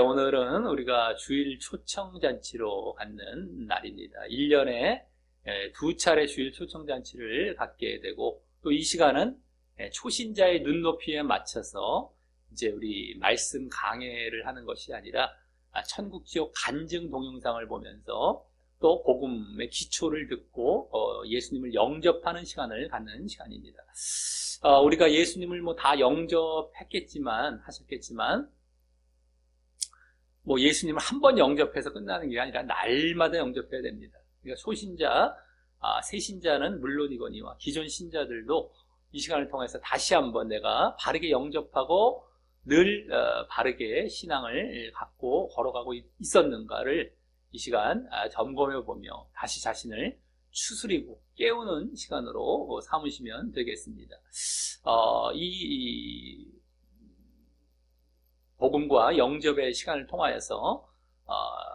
오늘은 우리가 주일 초청잔치로 갖는 날입니다. 1년에 두 차례 주일 초청잔치를 갖게 되고, 또 이 시간은 초신자의 눈높이에 맞춰서 이제 우리 말씀 강해를 하는 것이 아니라 천국 지옥 간증 동영상을 보면서 또 복음의 기초를 듣고 예수님을 영접하는 시간을 갖는 시간입니다. 우리가 예수님을 다 하셨겠지만 예수님을 한 번 영접해서 끝나는 게 아니라 날마다 영접해야 됩니다. 그러니까 소신자, 새신자는 물론이거니와 기존 신자들도 이 시간을 통해서 다시 한번 내가 바르게 영접하고 늘 바르게 신앙을 갖고 걸어가고 있었는가를 이 시간 점검해 보며 다시 자신을 추스리고 깨우는 시간으로 삼으시면 되겠습니다. 이 복음과 영접의 시간을 통하여서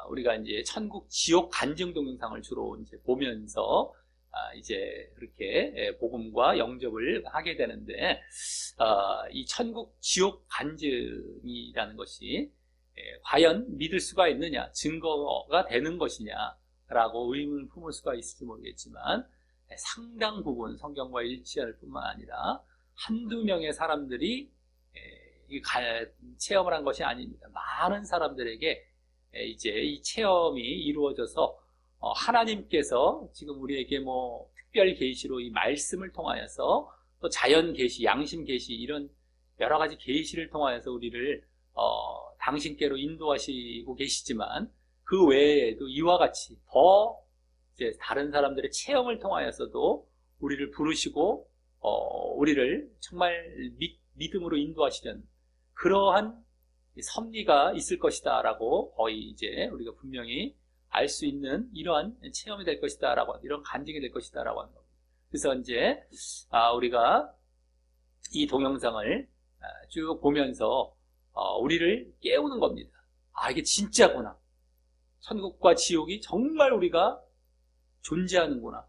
우리가 이제 천국 지옥 간증 동영상을 주로 이제 보면서 이제 그렇게 복음과 영접을 하게 되는데, 이 천국 지옥 간증이라는 것이 과연 믿을 수가 있느냐, 증거가 되는 것이냐라고 의문을 품을 수가 있을지 모르겠지만, 상당 부분 성경과 일치할 뿐만 아니라 한두 명의 사람들이 체험을 한 것이 아닙니다. 많은 사람들에게 이제 이 체험이 이루어져서 하나님께서 지금 우리에게 특별 계시로 이 말씀을 통하여서 또 자연 계시, 양심 계시 이런 여러 가지 계시를 통하여서 우리를 당신께로 인도하시고 계시지만, 그 외에도 이와 같이 더 이제 다른 사람들의 체험을 통하여서도 우리를 부르시고 우리를 정말 믿음으로 인도하시려는 그러한 섭리가 있을 것이다 라고 거의 이제 우리가 분명히 알 수 있는 이러한 체험이 될 것이다 라고, 이런 간증이 될 것이다 라고 하는 겁니다. 그래서 이제 우리가 이 동영상을 쭉 보면서 우리를 깨우는 겁니다. 이게 진짜구나. 천국과 지옥이 정말 우리가 존재하는구나.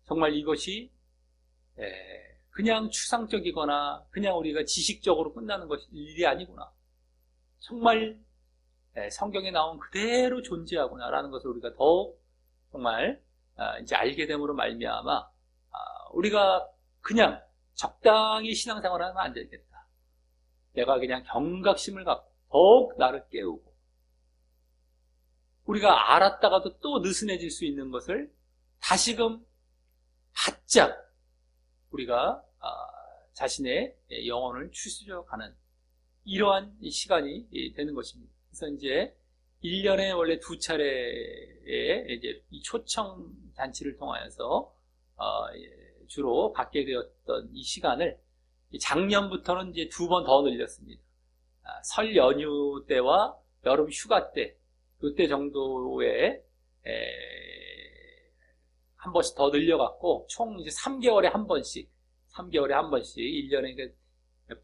정말 이것이 그냥 추상적이거나 그냥 우리가 지식적으로 끝나는 것이 일이 아니구나. 정말 성경에 나온 그대로 존재하구나라는 것을 우리가 더욱 정말 이제 알게 됨으로 말미암아 우리가 그냥 적당히 신앙생활을 하면 안 되겠다. 내가 그냥 경각심을 갖고 더욱 나를 깨우고, 우리가 알았다가도 또 느슨해질 수 있는 것을 다시금 바짝 우리가 자신의 영혼을 추스려가는 이러한 시간이 되는 것입니다. 그래서 이제 1년에 원래 두 차례의 이제 이 초청 잔치를 통하여서 주로 갖게 되었던 이 시간을 작년부터는 이제 두 번 더 늘렸습니다. 설 연휴 때와 여름 휴가 때, 이때 정도에 한 번씩 더 늘려갖고 총 이제 3개월에 한 번씩 1년에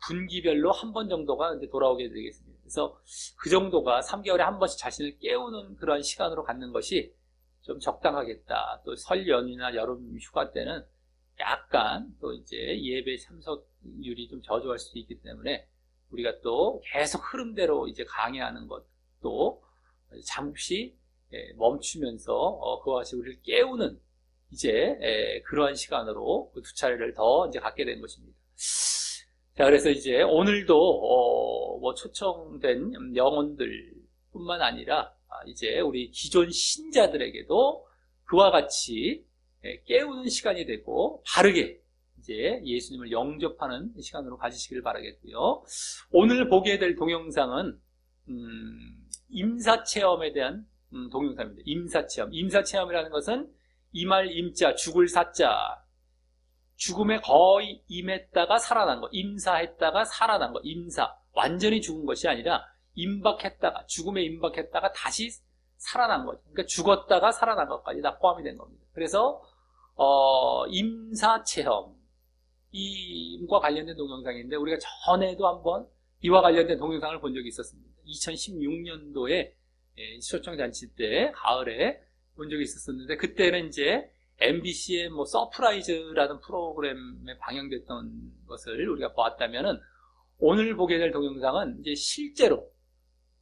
분기별로 한 번 정도가 이제 돌아오게 되겠습니다. 그래서 그 정도가 3개월에 한 번씩 자신을 깨우는 그런 시간으로 갖는 것이 좀 적당하겠다. 또 설 연휴나 여름 휴가 때는 약간 또 이제 예배 참석률이 좀 저조할 수도 있기 때문에 우리가 또 계속 흐름대로 이제 강의하는 것도 잠시 멈추면서 그와 같이 우리를 깨우는 이제 그러한 시간으로 두 차례를 더 이제 갖게 된 것입니다. 자, 그래서 이제 오늘도 초청된 영혼들 뿐만 아니라 이제 우리 기존 신자들에게도 그와 같이 깨우는 시간이 되고 바르게 이제 예수님을 영접하는 시간으로 가지시길 바라겠고요. 오늘 보게 될 동영상은 임사체험에 대한 동영상입니다. 임사체험이라는 것은 임할 임자, 죽을 사자, 죽음에 거의 임했다가 살아난 것, 임사했다가 살아난 것, 임사, 완전히 죽은 것이 아니라 죽음에 임박했다가 다시 살아난 것, 그러니까 죽었다가 살아난 것까지 다 포함이 된 겁니다. 그래서 임사체험, 이와 관련된 동영상인데, 우리가 전에도 한번 이와 관련된 동영상을 본 적이 있었습니다. 2016년도에 초청잔치 때 가을에 본 적이 있었는데, 그때는 이제 MBC의 서프라이즈라는 프로그램에 방영됐던 것을 우리가 보았다면은, 오늘 보게 될 동영상은 이제 실제로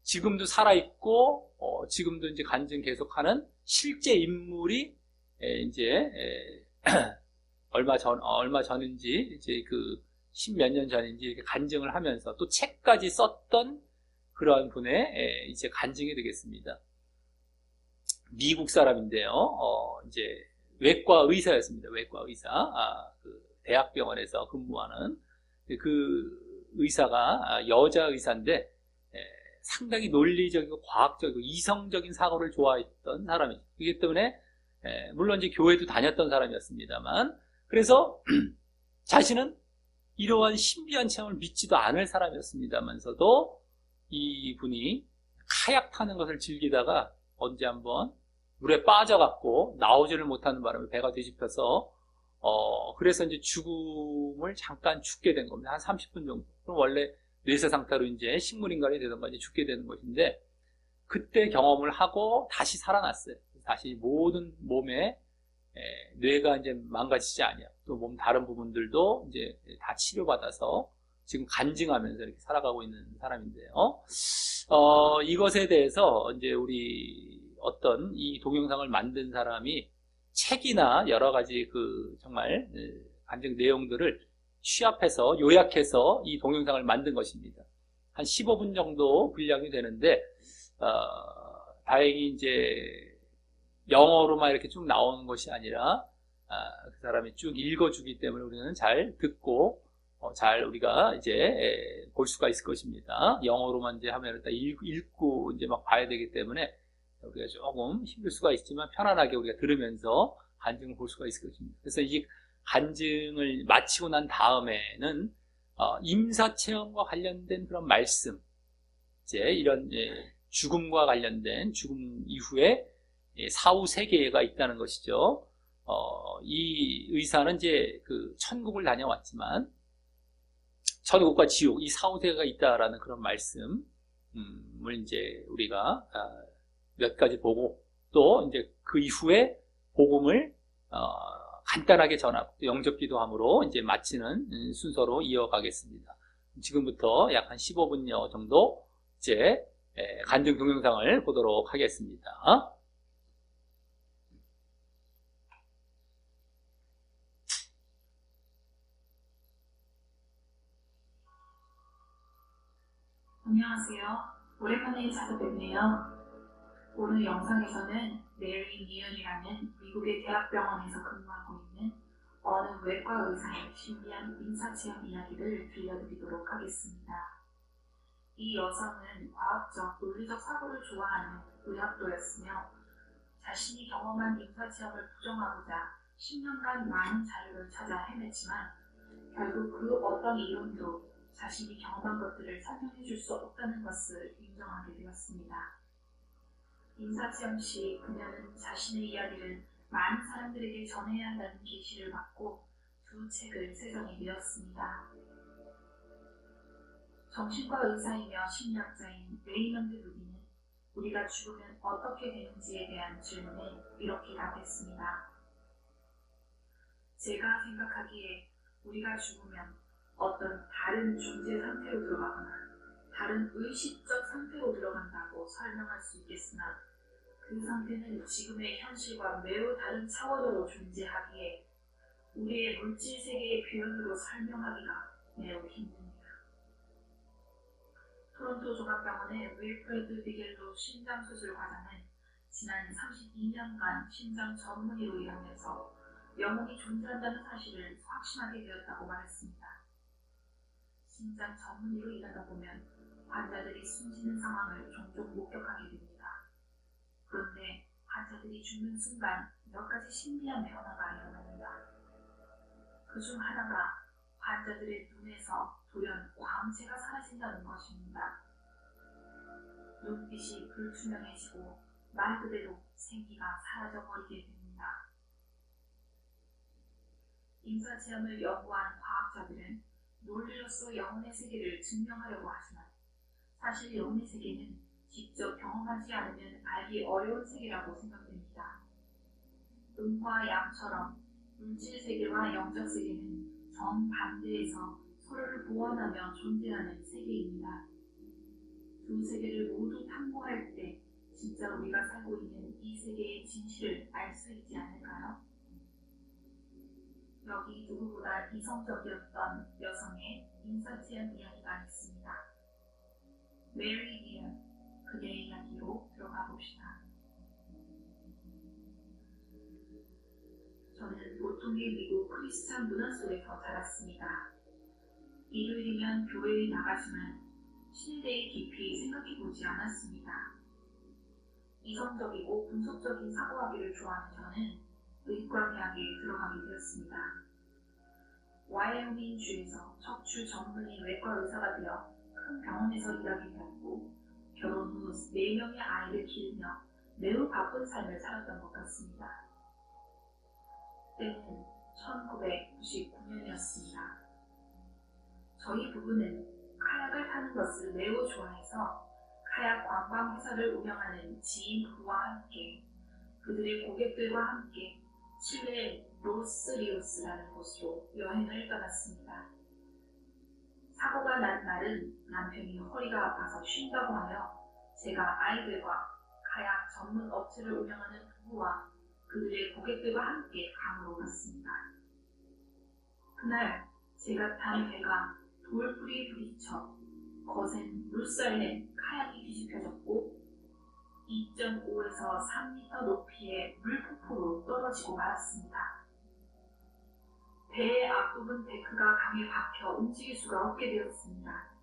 지금도 살아있고, 지금도 이제 간증 계속하는 실제 인물이, 이제, 얼마 전인지, 이제 그, 십몇 년 전인지 이렇게 간증을 하면서 또 책까지 썼던 그러한 분의, 이제 간증이 되겠습니다. 미국 사람인데요, 이제, 외과 의사였습니다. 외과 의사. 그 대학병원에서 근무하는 그 의사가 여자 의사인데, 상당히 논리적이고 과학적이고 이성적인 사고를 좋아했던 사람이죠. 그렇기 때문에 물론 이제 교회도 다녔던 사람이었습니다만, 그래서 자신은 이러한 신비한 체험을 믿지도 않을 사람이었습니다만서도 이분이 카약 타는 것을 즐기다가 언제 한번 물에 빠져갖고 나오지를 못하는 바람에 배가 뒤집혀서 그래서 이제 죽음을 잠깐 죽게 된 겁니다. 한 30분 정도. 그럼 원래 뇌세 상태로 이제 식물인간이 되던가 이제 죽게 되는 것인데, 그때 경험을 하고 다시 살아났어요. 다시 모든 몸에 뇌가 이제 망가지지 않아요. 또 몸 다른 부분들도 이제 다 치료받아서 지금 간증하면서 이렇게 살아가고 있는 사람인데요. 이것에 대해서 이제 우리 어떤 이 동영상을 만든 사람이 책이나 여러 가지 그 정말 간증 내용들을 취합해서 요약해서 이 동영상을 만든 것입니다. 한 15분 정도 분량이 되는데, 다행히 이제 영어로만 이렇게 쭉 나오는 것이 아니라 그 사람이 쭉 읽어주기 때문에 우리는 잘 듣고 잘 우리가 이제 볼 수가 있을 것입니다. 영어로만 이제 하면 일단 읽고 이제 막 봐야 되기 때문에 우리가 조금 힘들 수가 있지만 편안하게 우리가 들으면서 간증을 볼 수가 있을 것입니다. 그래서 이 간증을 마치고 난 다음에는 임사체험과 관련된 그런 말씀, 이제 이런 죽음과 관련된 죽음 이후에 사후 세계가 있다는 것이죠. 이 의사는 이제 그 천국을 다녀왔지만 천국과 지옥, 이 사후 세계가 있다라는 그런 말씀을 이제 우리가 몇 가지 보고, 또 이제 그 이후에 복음을 간단하게 전하고 또 영접 기도함으로 이제 마치는 순서로 이어가겠습니다. 지금부터 약 한 15분여 정도 이제 간증 동영상을 보도록 하겠습니다. 안녕하세요. 오랜만에 찾아뵙네요. 오늘 영상에서는 메리 니언이라는 미국의 대학병원에서 근무하고 있는 어느 외과 의사의 신비한 인사체험 이야기를 들려드리도록 하겠습니다. 이 여성은 과학적, 논리적 사고를 좋아하는 의학도였으며 자신이 경험한 인사체험을 부정하고자 10년간 많은 자료를 찾아 헤맸지만 결국 그 어떤 이론도 자신이 경험한 것들을 설명해 줄 수 없다는 것을 인정하게 되었습니다. 인사체험 시 그녀는 자신의 이야기를 많은 사람들에게 전해야 한다는 계시를 받고 두 책을 세정해 내었습니다. 정신과 의사이며 심리학자인 레이먼드 루비는 우리가 죽으면 어떻게 되는지에 대한 질문에 이렇게 답했습니다. 제가 생각하기에 우리가 죽으면 어떤 다른 존재 상태로 들어가거나 다른 의식적 상태로 들어간다고 설명할 수 있겠으나 그 상태는 지금의 현실과 매우 다른 차원으로 존재하기에 우리의 물질 세계의 표현으로 설명하기가 매우 힘듭니다. 토론토 종합병원의 윌프레드 비겔로 심장수술 과장은 지난 32년간 심장 전문의로 일하면서 영혼이 존재한다는 사실을 확신하게 되었다고 말했습니다. 심장 전문의로 일하다 보면 환자들이 숨지는 상황을 종종 목격하게 됩니다. 그런데 환자들이 죽는 순간 몇 가지 신비한 변화가 일어납니다. 그중 하나가 환자들의 눈에서 돌연 광채가 사라진다는 것입니다. 눈빛이 불투명해지고 말 그대로 생기가 사라져버리게 됩니다. 인사체험을 연구한 과학자들은 논리로서 영혼의 세계를 증명하려고 하지만 사실 영혼의 세계는 직접 경험하지 않으면 알기 어려운 세계라고 생각됩니다. 음과 양처럼 물질 세계와 영적 세계는 정반대에서 서로를 보완하며 존재하는 세계입니다. 두 세계를 모두 탐구할 때 진짜 우리가 살고 있는 이 세계의 진실을 알 수 있지 않을까요? 여기 누구보다 이성적이었던 여성의 인사체험 이야기가 있습니다. 메리 디언, 그녀의 이야기로 들어가 봅시다. 저는 보통의 미국 크리스찬 문화 속에서 자랐습니다. 일요일이면 교회에 나가지만 신대에 깊이 생각해보지 않았습니다. 이성적이고 분석적인 사고하기를 좋아하는 저는 의과대학에 들어가게 되었습니다. 와이오밍 주에서 척추 전문의 외과 의사가 되어 큰 병원에서 일하게 되었고 결혼 후 4명의 아이를 기르며 매우 바쁜 삶을 살았던 것 같습니다. 때는 1999년이었습니다. 저희 부부는 카약을 타는 것을 매우 좋아해서 카약 관광 회사를 운영하는 지인 부부와 함께 그들의 고객들과 함께 칠레 로스리오스라는 곳으로 여행을 떠났습니다. 사고가 난 날은 남편이 허리가 아파서 쉰다고 하여 제가 아이들과 카약 전문 업체를 운영하는 부부와 그들의 고객들과 함께 강으로 갔습니다. 그날 제가 탄 배가 돌뿌리에 부딪혀 거센 물살에 카약이 뒤집혀졌고 2.5에서 3m 높이의 물폭포로 떨어지고 말았습니다. 배의 앞부분 데크가 강에 박혀 움직일 수가 없게 되었습니다.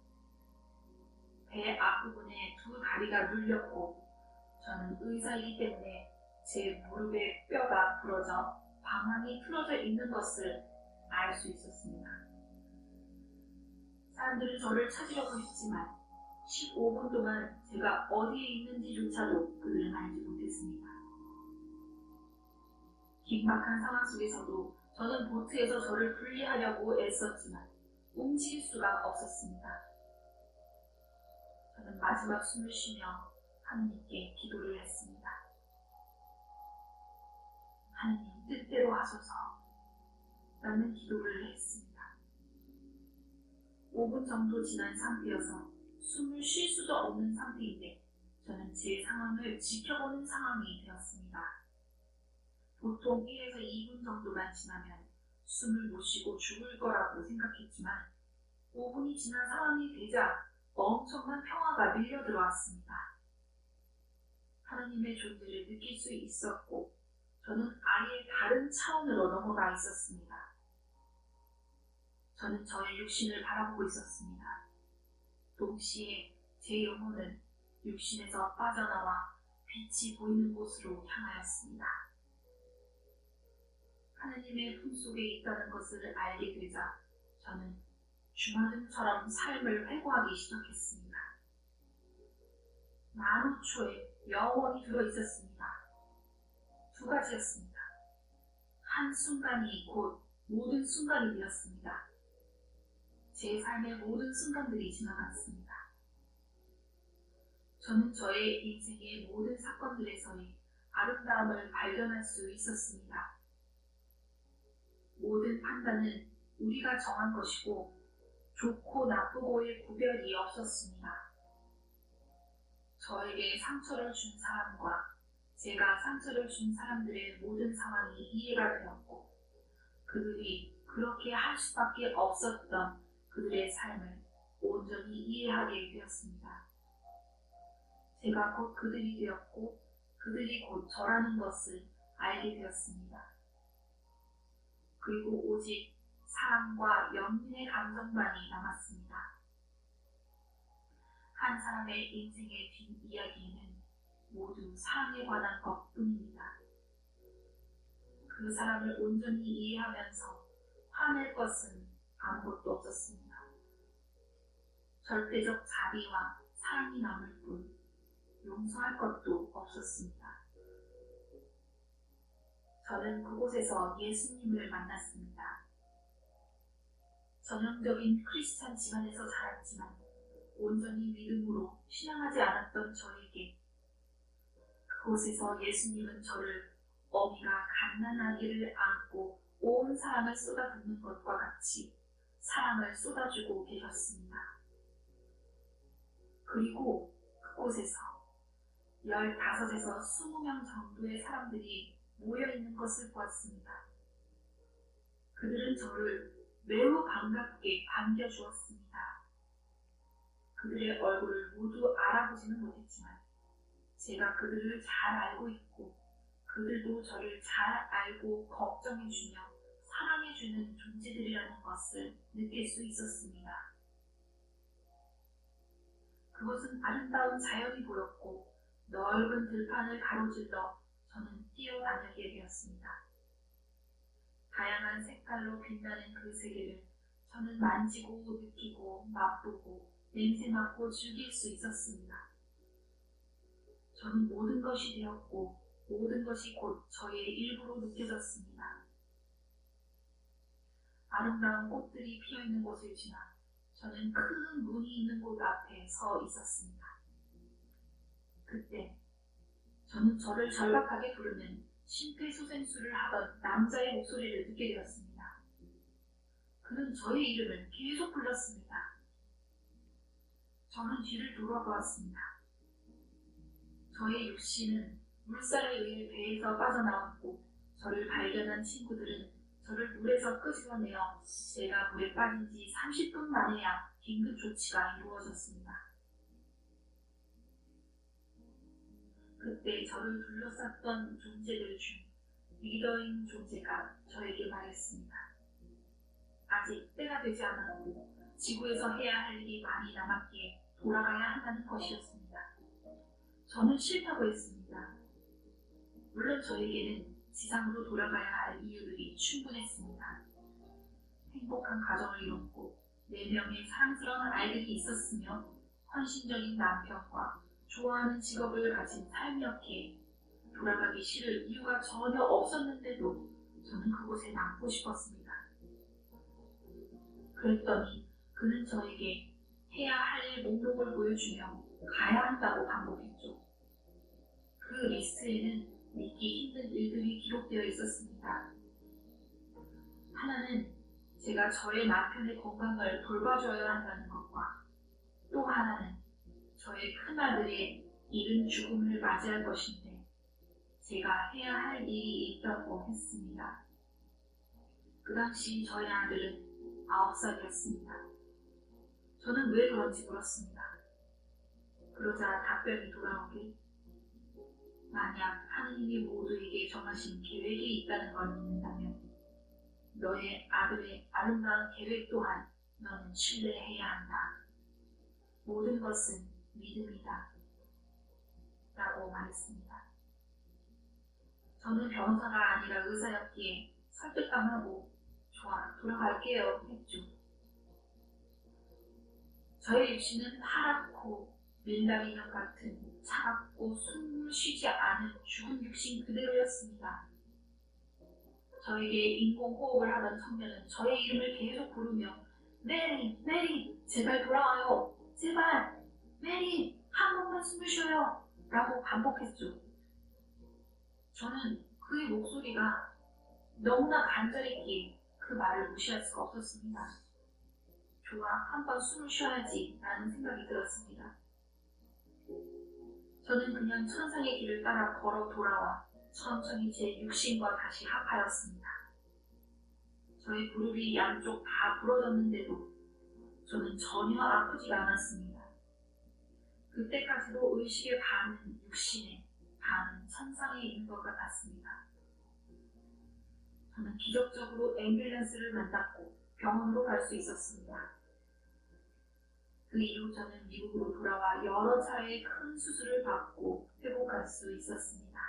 배 앞부분에 두 다리가 눌렸고 저는 의사이기 때문에 제 무릎의 뼈가 부러져 방향이 틀어져 있는 것을 알 수 있었습니다. 사람들은 저를 찾으려고 했지만 15분 동안 제가 어디에 있는지조차도 그들은 알지 못했습니다. 긴박한 상황 속에서도 저는 보트에서 저를 분리하려고 애썼지만 움직일 수가 없었습니다. 저는 마지막 숨을 쉬며 하느님께 기도를 했습니다. 하느님 뜻대로 하소서 라는 기도를 했습니다. 5분 정도 지난 상태여서 숨을 쉴 수도 없는 상태인데 저는 제 상황을 지켜보는 상황이 되었습니다. 보통 1에서 2분 정도만 지나면 숨을 못 쉬고 죽을 거라고 생각했지만 5분이 지난 상황이 되자 엄청난 평화가 밀려 들어왔습니다. 하나님의 존재를 느낄 수 있었고 저는 아예 다른 차원으로 넘어가 있었습니다. 저는 저의 육신을 바라보고 있었습니다. 동시에 제 영혼은 육신에서 빠져나와 빛이 보이는 곳으로 향하였습니다. 하느님의 품속에 있다는 것을 알게 되자 저는 주마등처럼 삶을 회고하기 시작했습니다. 만우초에 영원히 들어있었습니다. 두 가지였습니다. 한 순간이 곧 모든 순간이 되었습니다. 제 삶의 모든 순간들이 지나갔습니다. 저는 저의 인생의 모든 사건들에서의 아름다움을 발견할 수 있었습니다. 모든 판단은 우리가 정한 것이고 좋고 나쁘고의 구별이 없었습니다. 저에게 상처를 준 사람과 제가 상처를 준 사람들의 모든 상황이 이해가 되었고 그들이 그렇게 할 수밖에 없었던 그들의 삶을 온전히 이해하게 되었습니다. 제가 곧 그들이 되었고 그들이 곧 저라는 것을 알게 되었습니다. 그리고 오직 사랑과 연민의 감정만이 남았습니다. 한 사람의 인생의 뒷이야기에는 모두 사랑에 관한 것뿐입니다. 그 사람을 온전히 이해하면서 화낼 것은 아무것도 없었습니다. 절대적 자비와 사랑이 남을 뿐 용서할 것도 없었습니다. 저는 그곳에서 예수님을 만났습니다. 전형적인 크리스찬 집안에서 자랐지만 온전히 믿음으로 신앙하지 않았던 저에게 그곳에서 예수님은 저를 어미가 갓난아기를 안고 온 사랑을 쏟아붓는 것과 같이 사랑을 쏟아주고 계셨습니다. 그리고 그곳에서 15에서 20명 정도의 사람들이 모여있는 것을 보았습니다. 그들은 저를 매우 반갑게 반겨주었습니다. 그들의 얼굴을 모두 알아보지는 못했지만 제가 그들을 잘 알고 있고 그들도 저를 잘 알고 걱정해주며 사랑해주는 존재들이라는 것을 느낄 수 있었습니다. 그것은 아름다운 자연이 보였고 넓은 들판을 가로질러 저는 뛰어다니게 되었습니다. 다양한 색깔로 빛나는 그 세계를 저는 만지고 느끼고 맛보고 냄새맡고 즐길 수 있었습니다. 저는 모든 것이 되었고 모든 것이 곧 저의 일부로 느껴졌습니다. 아름다운 꽃들이 피어있는 곳을 지나 저는 큰 문이 있는 곳 앞에 서 있었습니다. 그때 저는 저를 절박하게 부르는 심폐소생술을 하던 남자의 목소리를 듣게 되었습니다. 그는 저의 이름을 계속 불렀습니다. 저는 뒤를 돌아보았습니다. 저의 육신은 물살에 의해 배에서 빠져나왔고 저를 발견한 친구들은 저를 물에서 끄집어내어 제가 물에 빠진 지 30분 만에야 긴급 조치가 이루어졌습니다. 그때 저를 둘러쌌던 존재들 중 리더인 존재가 저에게 말했습니다. 아직 때가 되지 않았고 지구에서 해야 할 일이 많이 남았기에 돌아가야 한다는 것이었습니다. 저는 싫다고 했습니다. 물론 저에게는 지상으로 돌아가야 할 이유들이 충분했습니다. 행복한 가정을 이뤘고 4명의 사랑스러운 아이들이 있었으며 헌신적인 남편과 좋아하는 직업을 가진 삶이었기에 돌아가기 싫을 이유가 전혀 없었는데도 저는 그곳에 남고 싶었습니다. 그랬더니 그는 저에게 해야 할 일 목록을 보여주며 가야 한다고 반복했죠. 그 리스트에는 믿기 힘든 일들이 기록되어 있었습니다. 하나는 제가 저의 남편의 건강을 돌봐줘야 한다는 것과 또 하나는 저의 큰아들의 이른 죽음을 맞이할 것인데 제가 해야 할 일이 있다고 했습니다. 그 당시 저의 아들은 9살이었습니다. 저는 왜 그런지 물었습니다. 그러자 답변이 돌아오길 만약 하느님이 모두에게 정하신 계획이 있다는 걸 믿는다면 너의 아들의 아름다운 계획 또한 너는 신뢰해야 한다. 모든 것은 믿음이다. 라고 말했습니다. 저는 변호사가 아니라 의사였기에 설득당하고 좋아, 돌아갈게요 했죠. 저의 육신은 하얗고 밀당인형 같은 차갑고 숨을 쉬지 않은 죽은 육신 그대로였습니다. 저에게 인공호흡을 하던 청년은 저의 이름을 계속 부르며 메리, 메리, 제발 돌아와요. 제발, 메리, 한 번만 숨을 쉬어요. 라고 반복했죠. 저는 그의 목소리가 너무나 간절했기에 그 말을 무시할 수가 없었습니다. 좋아, 한 번 숨을 쉬어야지 라는 생각이 들었습니다. 저는 그냥 천상의 길을 따라 걸어 돌아와 천천히 제 육신과 다시 합하였습니다. 저의 무릎이 양쪽 다 부러졌는데도 저는 전혀 아프지가 않았습니다. 그때까지도 의식의 반은 육신에, 반은 천상에 있는 것 같았습니다. 저는 기적적으로 앰뷸런스를 만났고 병원으로 갈 수 있었습니다. 그 이후 저는 미국으로 돌아와 여러 차례의 큰 수술을 받고 회복할 수 있었습니다.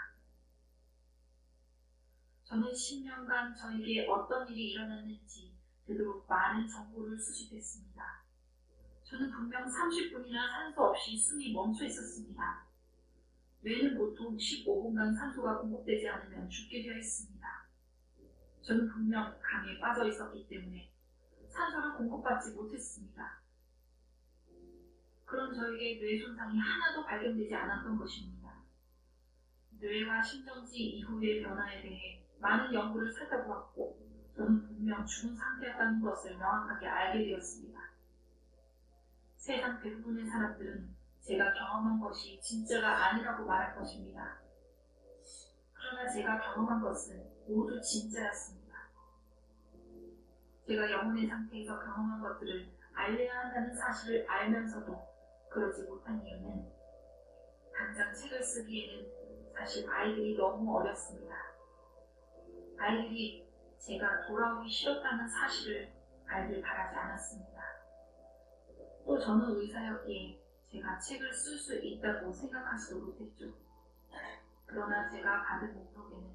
저는 10년간 저에게 어떤 일이 일어났는지 되도록 많은 정보를 수집했습니다. 저는 분명 30분이나 산소 없이 숨이 멈춰 있었습니다. 뇌는 보통 15분간 산소가 공급되지 않으면 죽게 되어 있습니다. 저는 분명 강에 빠져 있었기 때문에 산소를 공급받지 못했습니다. 그런 저에게 뇌 손상이 하나도 발견되지 않았던 것입니다. 뇌와 심정지 이후의 변화에 대해 많은 연구를 살펴보았고 저는 분명 죽은 상태였다는 것을 명확하게 알게 되었습니다. 세상 대부분의 사람들은 제가 경험한 것이 진짜가 아니라고 말할 것입니다. 그러나 제가 경험한 것은 모두 진짜였습니다. 제가 영혼의 상태에서 경험한 것들을 알려야 한다는 사실을 알면서도 그러지 못한 이유는 당장 책을 쓰기에는 사실 아이들이 너무 어렸습니다. 아이들이 제가 돌아오기 싫었다는 사실을 알길 바라지 않았습니다. 또 저는 의사였기에 제가 책을 쓸 수 있다고 생각하지도 못했죠. 그러나 제가 받은 목록에는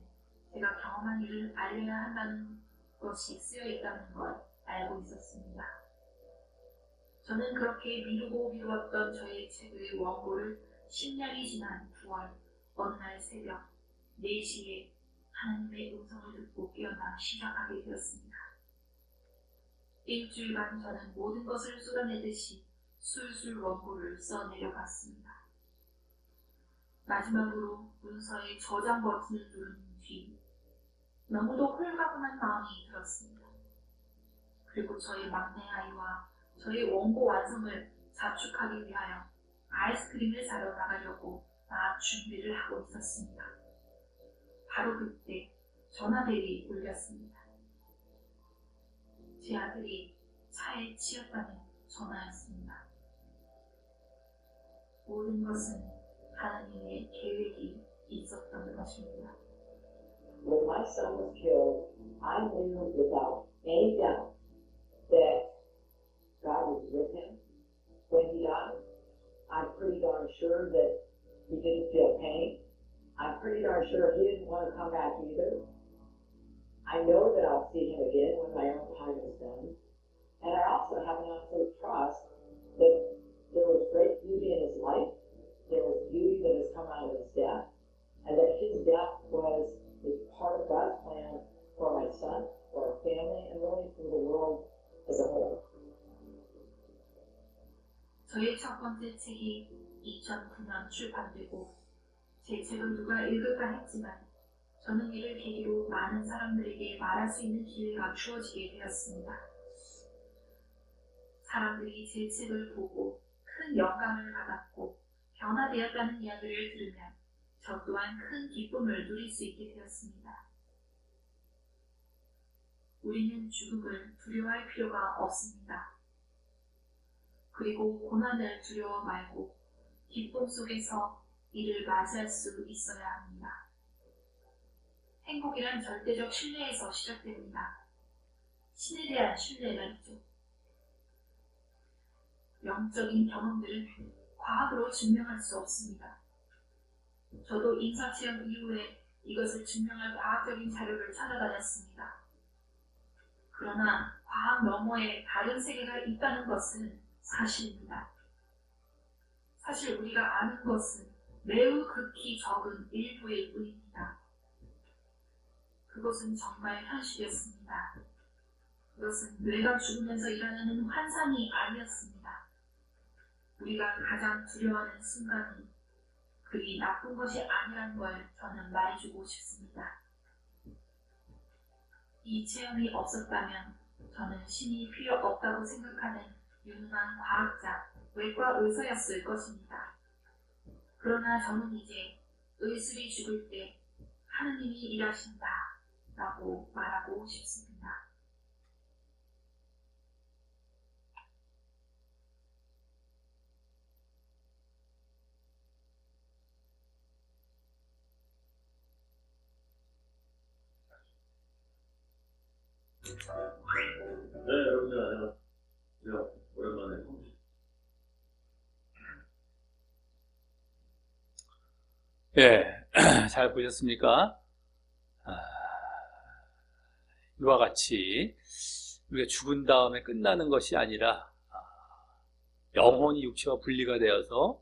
제가 경험한 일을 알려야 한다는 것이 쓰여 있다는 걸 알고 있었습니다. 저는 그렇게 미루고 미루었던 저의 책의 원고를 10년이 지난 9월 어느 날 새벽 4시에 하나님의 음성을 듣고 깨어나 시작하게 되었습니다. 일주일간 저는 모든 것을 쏟아내듯이 술술 원고를 써내려갔습니다. 마지막으로 문서의 저장 버튼을 누른 뒤 너무도 홀가분한 마음이 들었습니다. 그리고 저희 막내 아이와 저희 원고 완성을 자축하기 위하여 아이스크림을 사러 나가려고 막 준비를 하고 있었습니다. 바로 그때 전화벨이 울렸습니다. 제 아들이 차에 치였다는 전화였습니다. 모든 것은 하나님의 계획이 있었던 것입니다. When my son was killed, I knew without any doubt that God was with him when he died. I'm pretty darn sure that he didn't feel pain. I'm pretty darn sure he didn't want to come back either. I know that I'll see him again when my own time is done. And I also have an absolute trust that there was great beauty in his life. There was beauty that has come out of his death. And that his death was part of God's plan for my son, for our family, and really for the world as a whole. 저의 첫 번째 책이 2009년 출판되고 제 책을 누가 읽을까 했지만 저는 이를 계기로 많은 사람들에게 말할 수 있는 기회가 주어지게 되었습니다. 사람들이 제 책을 보고 큰 영감을 받았고 변화되었다는 이야기를 들으면 저 또한 큰 기쁨을 누릴 수 있게 되었습니다. 우리는 죽음을 두려워할 필요가 없습니다. 그리고 고난을 두려워 말고 기쁨 속에서 이를 맞이할 수 있어야 합니다. 행복이란 절대적 신뢰에서 시작됩니다. 신에 대한 신뢰 말이죠. 영적인 경험들은 과학으로 증명할 수 없습니다. 저도 인사체험 이후에 이것을 증명할 과학적인 자료를 찾아다녔습니다. 그러나 과학 너머에 다른 세계가 있다는 것은 사실입니다. 사실 우리가 아는 것은 매우 극히 적은 일부일 뿐입니다. 그것은 정말 현실이었습니다. 그것은 뇌가 죽으면서 일어나는 환상이 아니었습니다. 우리가 가장 두려워하는 순간이 그리 나쁜 것이 아니라는 걸 저는 말해주고 싶습니다. 이 체험이 없었다면 저는 신이 필요 없다고 생각하는 유능한 과학자, 외과 의사였을 것입니다. 그러나 저는 이제 의술이 죽을 때 하느님이 일하신다 라고 말하고 싶습니다. 네, 여러분들 안녕하세요. 오랜만에 예, 잘 보셨습니까? 이와 같이 우리가 죽은 다음에 끝나는 것이 아니라 영혼이 육체와 분리가 되어서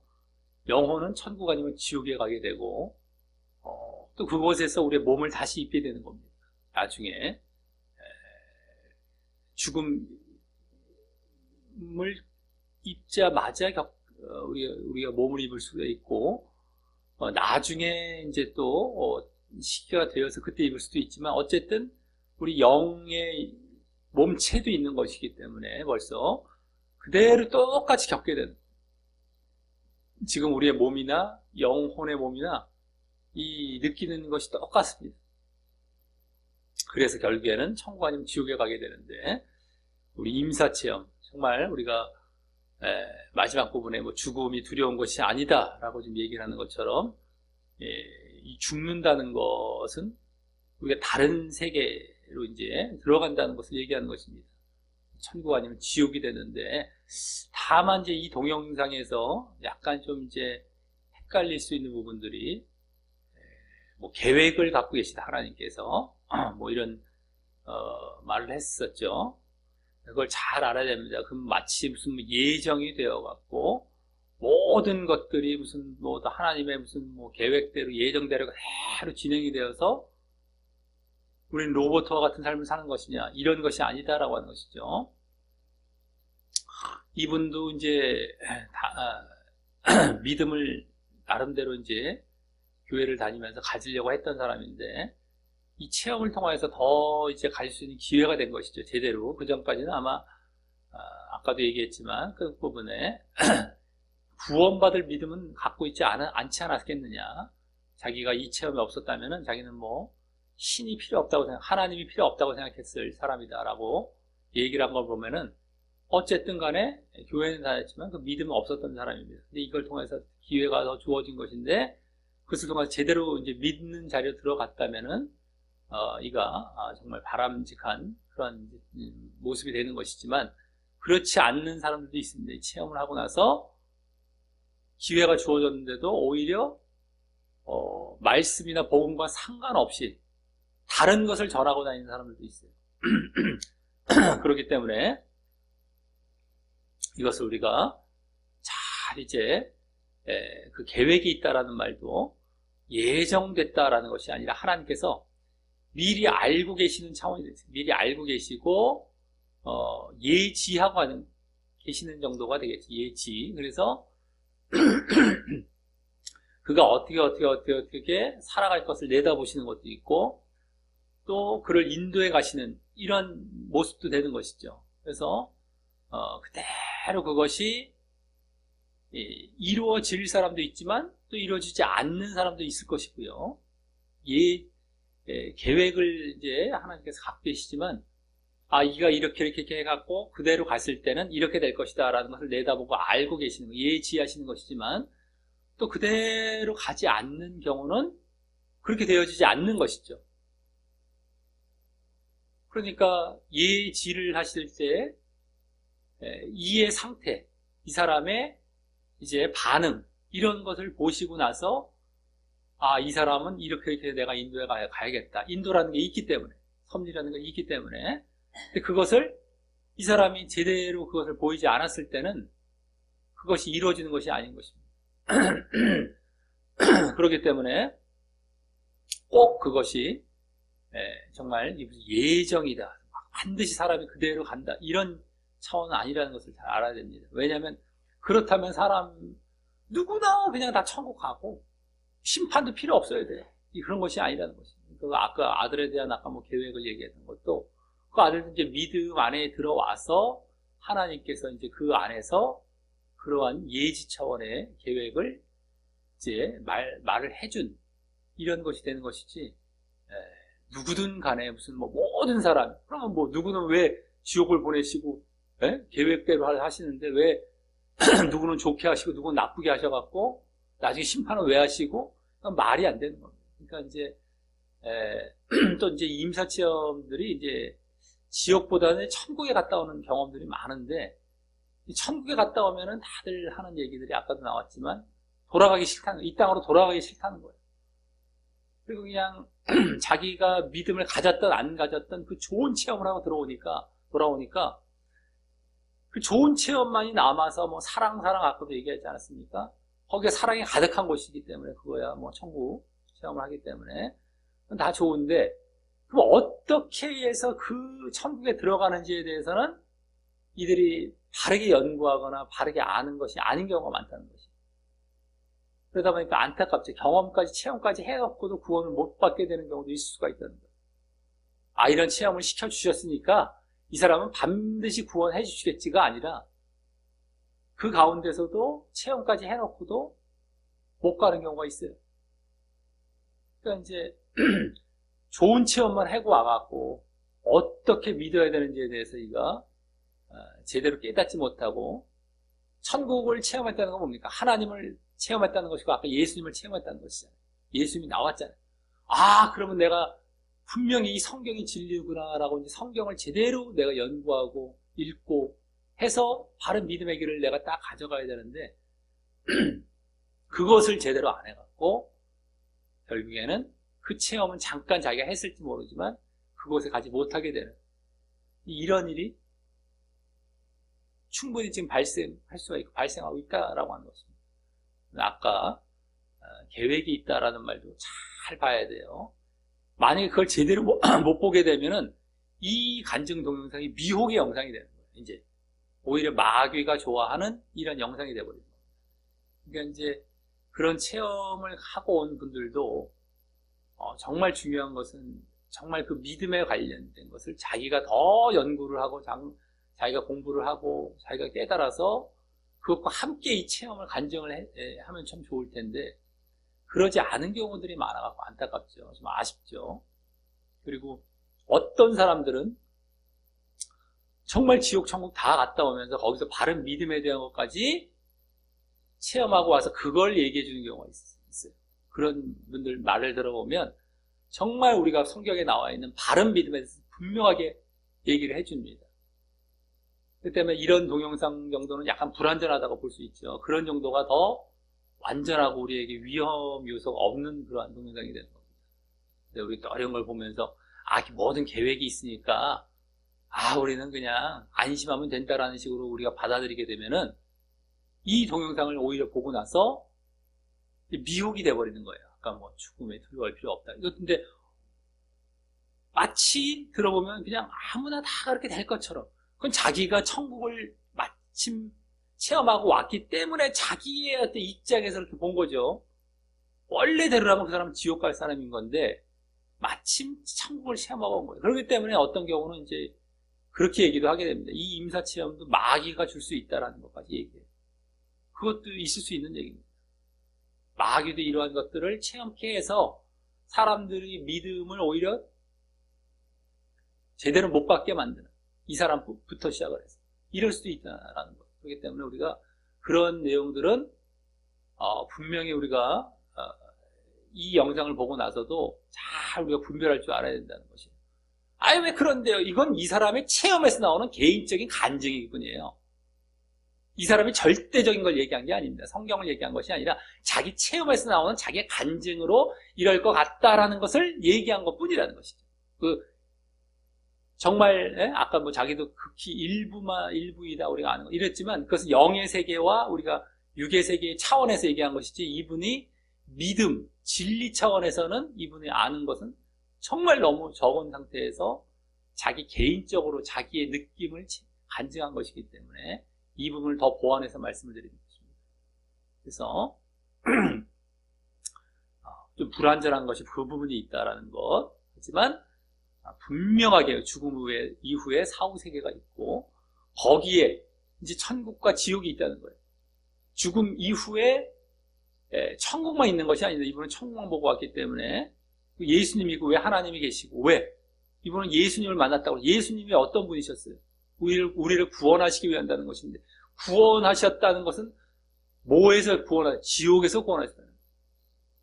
영혼은 천국 아니면 지옥에 가게 되고 또 그곳에서 우리의 몸을 다시 입게 되는 겁니다. 나중에 죽음을 입자마자 우리가 몸을 입을 수가 있고 나중에 이제 또 시기가 되어서 그때 입을 수도 있지만 어쨌든 우리 영의 몸체도 있는 것이기 때문에 벌써 그대로 똑같이 겪게 되는. 지금 우리의 몸이나 영혼의 몸이나 이 느끼는 것이 똑같습니다. 그래서 결국에는 천국 아니면 지옥에 가게 되는데, 우리 임사체험, 정말 우리가 마지막 부분에 뭐 죽음이 두려운 것이 아니다라고 지금 얘기를 하는 것처럼, 이 죽는다는 것은 우리가 다른 세계로 이제 들어간다는 것을 얘기하는 것입니다. 천국 아니면 지옥이 되는데, 다만 이제 이 동영상에서 약간 좀 이제 헷갈릴 수 있는 부분들이, 뭐 계획을 갖고 계시다 하나님께서 뭐 이런 말을 했었죠. 그걸 잘 알아야 됩니다. 그럼 마치 무슨 예정이 되어 갖고 모든 것들이 무슨 뭐 하나님의 무슨 뭐 계획대로 예정대로 그대로 진행이 되어서 우리는 로봇과 같은 삶을 사는 것이냐, 이런 것이 아니다라고 하는 것이죠. 이분도 이제 믿음을 나름대로 이제 교회를 다니면서 가지려고 했던 사람인데, 이 체험을 통해서 더 이제 가질 수 있는 기회가 된 것이죠. 제대로. 그 전까지는 아마 아까도 얘기했지만 그 부분에 구원받을 믿음은 갖고 있지 않지 않았겠느냐. 자기가 이 체험이 없었다면은 자기는 뭐 신이 필요 없다고 하나님이 필요 없다고 생각했을 사람이다라고 얘기를 한 걸 보면은, 어쨌든 간에 교회는 다녔지만 그 믿음은 없었던 사람입니다. 근데 이걸 통해서 기회가 더 주어진 것인데, 그것을 통해서 제대로 이제 믿는 자리에 들어갔다면은 이가 정말 바람직한 그런 모습이 되는 것이지만, 그렇지 않는 사람들도 있습니다. 이 체험을 하고 나서 기회가 주어졌는데도 오히려 말씀이나 복음과 상관없이 다른 것을 전하고 다니는 사람들도 있어요. 그렇기 때문에 이것을 우리가 잘 이제 그 계획이 있다라는 말도 예정됐다라는 것이 아니라 하나님께서 미리 알고 계시는 차원이 됐어요. 미리 알고 계시고 예지하고 계시는 정도가 되겠죠. 예지. 그래서 그가 어떻게 살아갈 것을 내다보시는 것도 있고, 또 그를 인도해 가시는 이런 모습도 되는 것이죠. 그래서 그대로 그것이 이루어질 사람도 있지만 또 이루어지지 않는 사람도 있을 것이고요. 계획을 이제 하나님께서 갖고 계시지만, 이가 이렇게 해갖고 그대로 갔을 때는 이렇게 될 것이다 라는 것을 내다보고 알고 계시는 거, 예지하시는 것이지만, 또 그대로 가지 않는 경우는 그렇게 되어지지 않는 것이죠. 그러니까 예지를 하실 때 이의 상태, 이 사람의 이제 반응, 이런 것을 보시고 나서 이 사람은 이렇게 내가 인도에 가야겠다. 인도라는 게 있기 때문에, 섭리라는 게 있기 때문에. 근데 그것을 이 사람이 제대로 그것을 보이지 않았을 때는 그것이 이루어지는 것이 아닌 것입니다. 그렇기 때문에 꼭 그것이 정말 예정이다. 반드시 사람이 그대로 간다. 이런 차원은 아니라는 것을 잘 알아야 됩니다. 왜냐하면 그렇다면 누구나 그냥 다 천국 가고 심판도 필요 없어야 돼. 그런 것이 아니라는 것입니다. 아까 아들에 대한 아까 뭐 계획을 얘기했던 것도, 그 아들은 이제 믿음 안에 들어와서 하나님께서 이제 그 안에서 그러한 예지 차원의 계획을 이제 말을 해준 이런 것이 되는 것이지, 누구든 간에 무슨 뭐 모든 사람, 그러면 뭐 누구는 왜 지옥을 보내시고 계획대로 하시는데 왜 누구는 좋게 하시고 누구는 나쁘게 하셔갖고 나중에 심판은 왜 하시고, 말이 안 되는 겁니다. 그러니까 이제 또 이제 임사체험들이 이제 지옥보다는 천국에 갔다 오는 경험들이 많은데, 천국에 갔다 오면은 다들 하는 얘기들이 아까도 나왔지만 돌아가기 싫다는, 이 땅으로 돌아가기 싫다는 거예요. 그리고 그냥 자기가 믿음을 가졌던 안 가졌던 그 좋은 체험을 하고 돌아오니까 그 좋은 체험만이 남아서 뭐 사랑 아까도 얘기하지 않았습니까? 거기에 사랑이 가득한 곳이기 때문에 그거야 뭐 천국 체험을 하기 때문에 다 좋은데, 그럼 어떻게 해서 그 천국에 들어가는지에 대해서는 이들이 바르게 연구하거나 바르게 아는 것이 아닌 경우가 많다는 것이죠. 그러다 보니까 안타깝죠. 경험까지 체험까지 해놓고도 구원을 못 받게 되는 경우도 있을 수가 있다는 거예요. 이런 체험을 시켜주셨으니까 이 사람은 반드시 구원해 주시겠지가 아니라, 그 가운데서도 체험까지 해놓고도 못 가는 경우가 있어요. 그러니까 이제 좋은 체험만 하고 와갖고 어떻게 믿어야 되는지에 대해서 이가 제대로 깨닫지 못하고 천국을 체험했다는 건 뭡니까? 하나님을 체험했다는 것이고 아까 예수님을 체험했다는 것이잖아요. 예수님이 나왔잖아요. 아, 그러면 내가 분명히 이 성경이 진리구나라고 이제 성경을 제대로 내가 연구하고 읽고 해서 바른 믿음의 길을 내가 딱 가져가야 되는데 그것을 제대로 안 해갖고 결국에는 그 체험은 잠깐 자기가 했을지 모르지만 그곳에 가지 못하게 되는 이런 일이 충분히 지금 발생할 수가 있고 발생하고 있다라고 하는 것입니다. 아까 계획이 있다라는 말도 잘 봐야 돼요. 만약에 그걸 제대로 못 보게 되면은 이 간증 동영상이 미혹의 영상이 되는 거예요. 이제 오히려 마귀가 좋아하는 이런 영상이 되어버리는 거예요. 그러니까 이제 그런 체험을 하고 온 분들도 정말 중요한 것은 정말 그 믿음에 관련된 것을 자기가 더 연구를 하고 자기가 공부를 하고 자기가 깨달아서 그것과 함께 이 체험을 간증을 하면 참 좋을 텐데 그러지 않은 경우들이 많아갖고 안타깝죠. 좀 아쉽죠. 그리고 어떤 사람들은 정말 지옥 천국 다 갔다 오면서 거기서 바른 믿음에 대한 것까지 체험하고 와서 그걸 얘기해 주는 경우가 있어요. 그런 분들 말을 들어보면 정말 우리가 성경에 나와 있는 바른 믿음에 대해서 분명하게 얘기를 해줍니다. 그 때문에 이런 동영상 정도는 약간 불완전하다고 볼 수 있죠. 그런 정도가 더 완전하고 우리에게 위험 요소가 없는 그러한 동영상이 되는 겁니다. 근데 우리 또 어려운 걸 보면서 모든 계획이 있으니까 우리는 그냥 안심하면 된다라는 식으로 우리가 받아들이게 되면은 이 동영상을 오히려 보고 나서 미혹이 돼버리는 거예요. 아까 죽음에 두려워할 필요 없다. 이거 근데 마치 들어보면 그냥 아무나 다 그렇게 될 것처럼 그건 자기가 천국을 마침 체험하고 왔기 때문에 자기의 어떤 입장에서 이렇게 본 거죠. 원래대로라면 그 사람은 지옥 갈 사람인 건데 마침 천국을 체험하고 온 거예요. 그렇기 때문에 어떤 경우는 이제 그렇게 얘기도 하게 됩니다. 이 임사 체험도 마귀가 줄 수 있다라는 것까지 얘기해요. 그것도 있을 수 있는 얘기입니다. 마귀도 이러한 것들을 체험케 해서 사람들이 믿음을 오히려 제대로 못 받게 만드는 이 사람부터 시작을 해서 이럴 수도 있다라는 것. 그렇기 때문에 우리가 그런 내용들은 분명히 우리가 이 영상을 보고 나서도 잘 우리가 분별할 줄 알아야 된다는 것이에요. 왜 그런데요? 이건 이 사람의 체험에서 나오는 개인적인 간증일 뿐이에요. 이 사람이 절대적인 걸 얘기한 게 아닙니다. 성경을 얘기한 것이 아니라 자기 체험에서 나오는 자기의 간증으로 이럴 것 같다라는 것을 얘기한 것 뿐이라는 것이죠. 정말 아까 자기도 극히 일부이다 우리가 아는 거 이랬지만 그것은 영의 세계와 우리가 육의 세계의 차원에서 얘기한 것이지 이분이 믿음, 진리 차원에서는 이분이 아는 것은 정말 너무 적은 상태에서 자기 개인적으로 자기의 느낌을 간증한 것이기 때문에 이 부분을 더 보완해서 말씀을 드리는 것입니다. 그래서 좀 불완전한 것이 그 부분이 있다라는 것. 하지만 분명하게 죽음 이후에 사후세계가 있고 거기에 이제 천국과 지옥이 있다는 거예요. 죽음 이후에 천국만 있는 것이 아니다. 이분은 천국만 보고 왔기 때문에 예수님이고 왜 하나님이 계시고 왜? 이분은 예수님을 만났다고. 예수님이 어떤 분이셨어요? 우리를 구원하시기 위해 한다는 것인데 구원하셨다는 것은 뭐에서 지옥에서 구원하셨다는 거예요.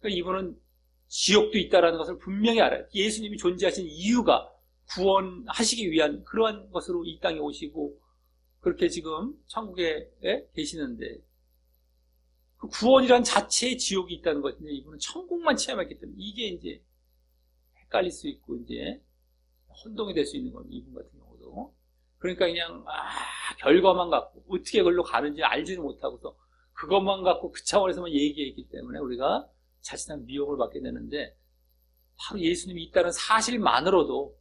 그러니까 이분은 지옥도 있다는 것을 분명히 알아요. 예수님이 존재하신 이유가 구원하시기 위한 그러한 것으로 이 땅에 오시고 그렇게 지금 천국에 계시는데 그 구원이란 자체의 지옥이 있다는 것인데 이분은 천국만 체험했기 때문에 이게 이제 헷갈릴 수 있고 이제 혼동이 될 수 있는 겁니다. 이분 같은 경우도. 그러니까 그냥 결과만 갖고 어떻게 그걸로 가는지 알지도 못하고서 그것만 갖고 그 차원에서만 얘기했기 때문에 우리가 자칫한 미혹을 받게 되는데 바로 예수님이 있다는 사실만으로도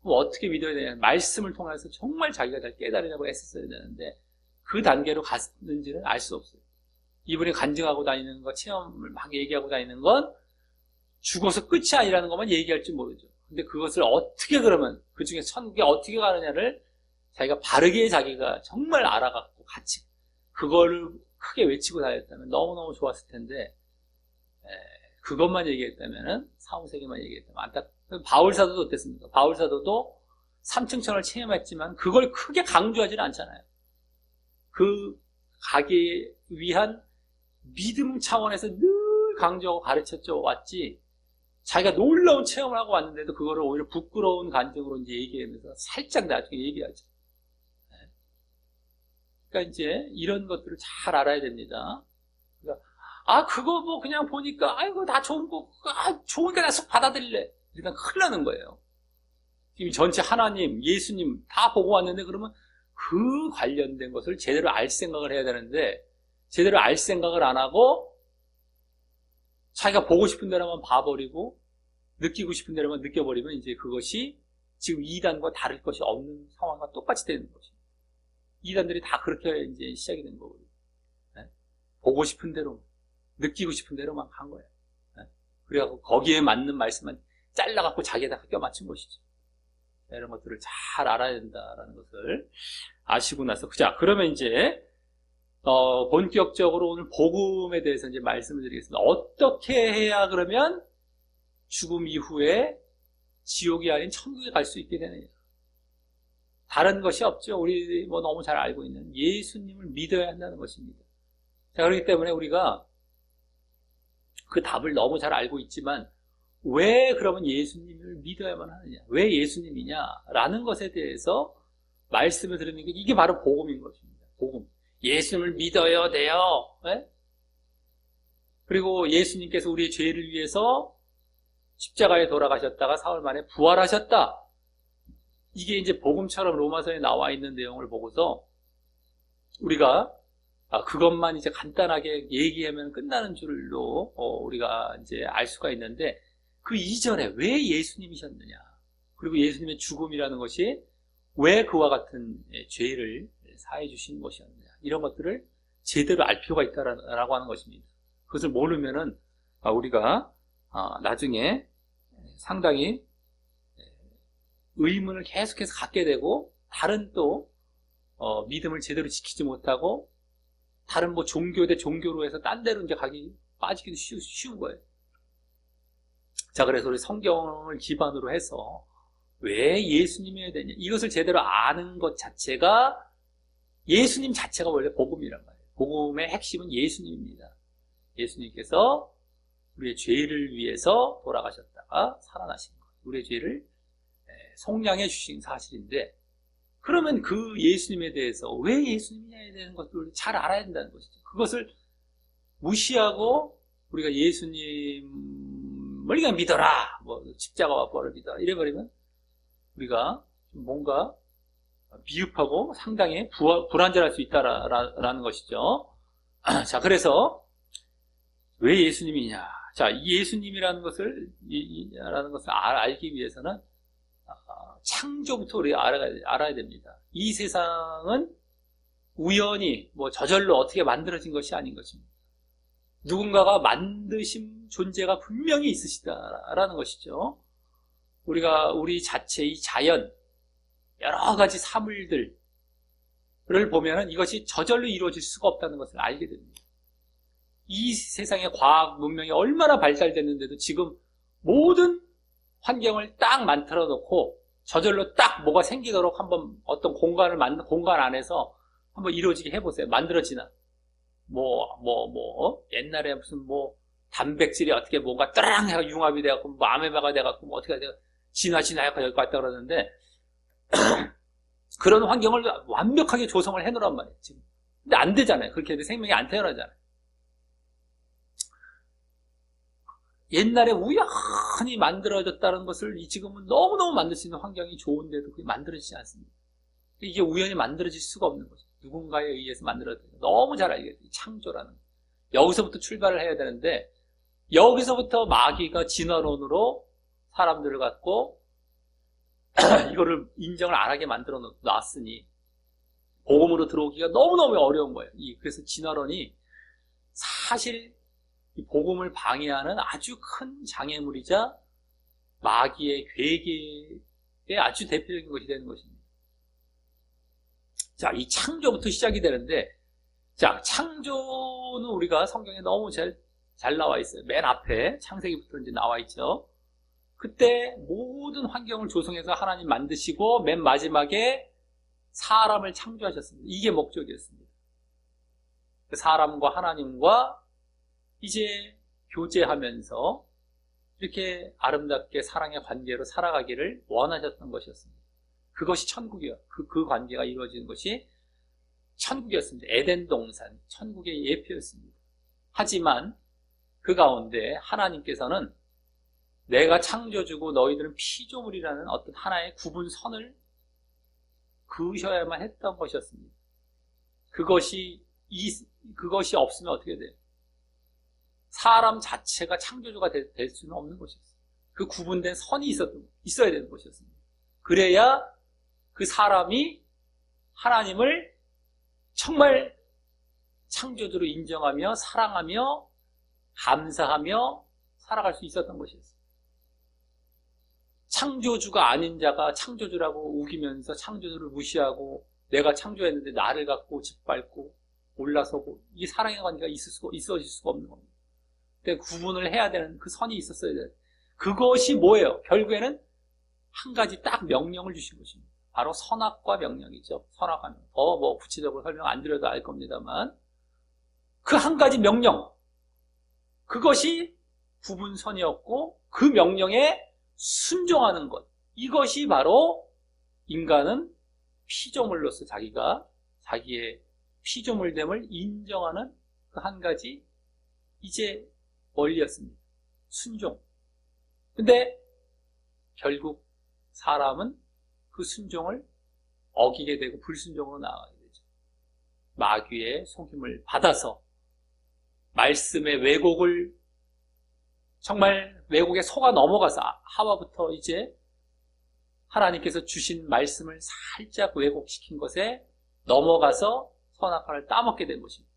어떻게 믿어야 되냐 말씀을 통해서 정말 자기가 잘 깨달으려고 애썼어야 되는데 그 단계로 갔는지는 알 수 없어요. 이분이 간증하고 다니는 거 체험을 막 얘기하고 다니는 건 죽어서 끝이 아니라는 것만 얘기할지 모르죠. 근데 그것을 어떻게 그러면 그 중에 천국에 어떻게 가느냐를 자기가 바르게 자기가 정말 알아갖고 같이 그거를 크게 외치고 다녔다면 너무너무 좋았을 텐데, 그것만 얘기했다면은, 사후세계만 얘기했다면, 바울사도도 어땠습니까? 바울사도도 삼층천을 체험했지만, 그걸 크게 강조하지는 않잖아요. 그 가기 위한 믿음 차원에서 늘 강조하고 가르쳤죠, 왔지. 자기가 놀라운 체험을 하고 왔는데도 그거를 오히려 부끄러운 간증으로 이제 얘기하면서 살짝 나중에 얘기하죠. 그러니까 이제 이런 것들을 잘 알아야 됩니다. 그러니까 그거 뭐 그냥 보니까 아이고 다 좋은 거, 좋으니까 나 쏙 받아들일래. 이러면 큰일 나는 거예요. 지금 전체 하나님, 예수님 다 보고 왔는데 그러면 그 관련된 것을 제대로 알 생각을 해야 되는데 제대로 알 생각을 안 하고 자기가 보고 싶은 대로만 봐버리고 느끼고 싶은 대로만 느껴버리면 이제 그것이 지금 이단과 다를 것이 없는 상황과 똑같이 되는 것입니다. 이단들이 다 그렇게 이제 시작이 된 거거든요. 보고 싶은 대로, 느끼고 싶은 대로만 간 거예요. 그래갖고 거기에 맞는 말씀만 잘라갖고 자기에다 껴 맞춘 것이죠. 이런 것들을 잘 알아야 된다라는 것을 아시고 나서, 자, 그러면 이제, 본격적으로 오늘 복음에 대해서 이제 말씀을 드리겠습니다. 어떻게 해야 그러면 죽음 이후에 지옥이 아닌 천국에 갈 수 있게 되느냐. 다른 것이 없죠. 우리 뭐 너무 잘 알고 있는 예수님을 믿어야 한다는 것입니다. 자, 그렇기 때문에 우리가 그 답을 너무 잘 알고 있지만 왜 그러면 예수님을 믿어야만 하느냐, 왜 예수님이냐라는 것에 대해서 말씀을 드리는 게 이게 바로 복음인 것입니다. 복음. 예수님을 믿어야 돼요. 네? 그리고 예수님께서 우리의 죄를 위해서 십자가에 돌아가셨다가 사흘 만에 부활하셨다. 이게 이제 복음처럼 로마서에 나와 있는 내용을 보고서 우리가 그것만 이제 간단하게 얘기하면 끝나는 줄로 우리가 이제 알 수가 있는데 그 이전에 왜 예수님이셨느냐, 그리고 예수님의 죽음이라는 것이 왜 그와 같은 죄를 사해 주신 것이었느냐, 이런 것들을 제대로 알 필요가 있다라고 하는 것입니다. 그것을 모르면은 우리가 나중에 상당히 의문을 계속해서 갖게 되고 다른 또 믿음을 제대로 지키지 못하고 다른 뭐 종교 대 종교로 해서 딴 데로 이제 빠지기도 쉬운 거예요. 자, 그래서 우리 성경을 기반으로 해서 왜 예수님이어야 되냐, 이것을 제대로 아는 것 자체가, 예수님 자체가 원래 복음이란 말이에요. 복음의 핵심은 예수님입니다. 예수님께서 우리의 죄를 위해서 돌아가셨다가 살아나신 것, 우리의 죄를 속량해 주신 사실인데, 그러면 그 예수님에 대해서 왜 예수님이냐에 대한 것들을 잘 알아야 된다는 것이죠. 그것을 무시하고 우리가 예수님을 그냥 믿어라, 뭐 십자가와 부활을 믿어라 이래버리면 우리가 뭔가 미흡하고 상당히 불완전할 수 있다라는 것이죠. 자, 그래서 왜 예수님이냐? 자, 이 예수님이라는 것을 알기 위해서는 창조부터 우리가 알아야 됩니다. 이 세상은 우연히 뭐 저절로 어떻게 만들어진 것이 아닌 것입니다. 누군가가 만드신 존재가 분명히 있으시다라는 것이죠. 우리가 우리 자체 이 자연, 여러 가지 사물들을 보면은 이것이 저절로 이루어질 수가 없다는 것을 알게 됩니다. 이 세상의 과학 문명이 얼마나 발달됐는데도 지금 모든 환경을 딱 만들어 놓고 저절로 딱 뭐가 생기도록 한번 어떤 공간 안에서 한번 이루어지게 해보세요. 만들어지나? 옛날에 무슨 단백질이 어떻게 뭔가 따랑 해가 융합이 돼갖고 뭐 아메바가 돼갖고 뭐 어떻게 돼가 진화해갖고 여기 왔다 그러는데 그런 환경을 완벽하게 조성을 해놓으란 말이에요, 지금. 근데 안 되잖아요. 그렇게 해도 생명이 안 태어나잖아요. 옛날에 우연히 만들어졌다는 것을 지금은 너무너무 만들 수 있는 환경이 좋은데도 그게 만들어지지 않습니다. 이게 우연히 만들어질 수가 없는 거죠. 누군가에 의해서 만들어졌다. 너무 잘 알겠어요. 창조라는 거. 여기서부터 출발을 해야 되는데 여기서부터 마귀가 진화론으로 사람들을 갖고 이거를 인정을 안 하게 만들어 놨으니 복음으로 들어오기가 너무너무 어려운 거예요. 그래서 진화론이 사실 이 복음을 방해하는 아주 큰 장애물이자 마귀의 괴계의 아주 대표적인 것이 되는 것입니다. 자, 이 창조부터 시작이 되는데 자, 창조는 우리가 성경에 너무 잘 나와 있어요. 맨 앞에 창세기부터 이제 나와 있죠. 그때 모든 환경을 조성해서 하나님 만드시고 맨 마지막에 사람을 창조하셨습니다. 이게 목적이었습니다. 그 사람과 하나님과 이제 교제하면서 이렇게 아름답게 사랑의 관계로 살아가기를 원하셨던 것이었습니다. 그것이 천국이요. 그 관계가 이루어지는 것이 천국이었습니다. 에덴 동산, 천국의 예표였습니다. 하지만 그 가운데 하나님께서는 내가 창조주고 너희들은 피조물이라는 어떤 하나의 구분선을 그으셔야만 했던 것이었습니다. 그것이 없으면 어떻게 돼요? 사람 자체가 창조주가 될 수는 없는 것이었어요. 그 구분된 선이 있어야 되는 것이었습니다. 그래야 그 사람이 하나님을 정말 창조주로 인정하며 사랑하며 감사하며 살아갈 수 있었던 것이었어요. 창조주가 아닌 자가 창조주라고 우기면서 창조주를 무시하고 내가 창조했는데 나를 갖고 짓밟고 올라서고 이 사랑의 관계가 있어질 수가 없는 겁니다. 근데 구분을 해야 되는 그 선이 있었어야 돼요. 그것이 뭐예요? 결국에는 한 가지 딱 명령을 주신 것입니다. 바로 선악과 명령이죠. 선악과 명령. 더 뭐 구체적으로 설명 안 드려도 알 겁니다만 그 한 가지 명령, 그것이 구분선이었고 그 명령에 순종하는 것, 이것이 바로 인간은 피조물로서 자기의 피조물됨을 인정하는 그 한 가지 이제 원리였습니다. 순종. 근데 결국 사람은 그 순종을 어기게 되고 불순종으로 나아가게 되죠. 마귀의 속임을 받아서 말씀의 왜곡을 정말 왜곡에 속아 넘어가서 하와부터 이제 하나님께서 주신 말씀을 살짝 왜곡시킨 것에 넘어가서 선악과를 따먹게 된 것입니다.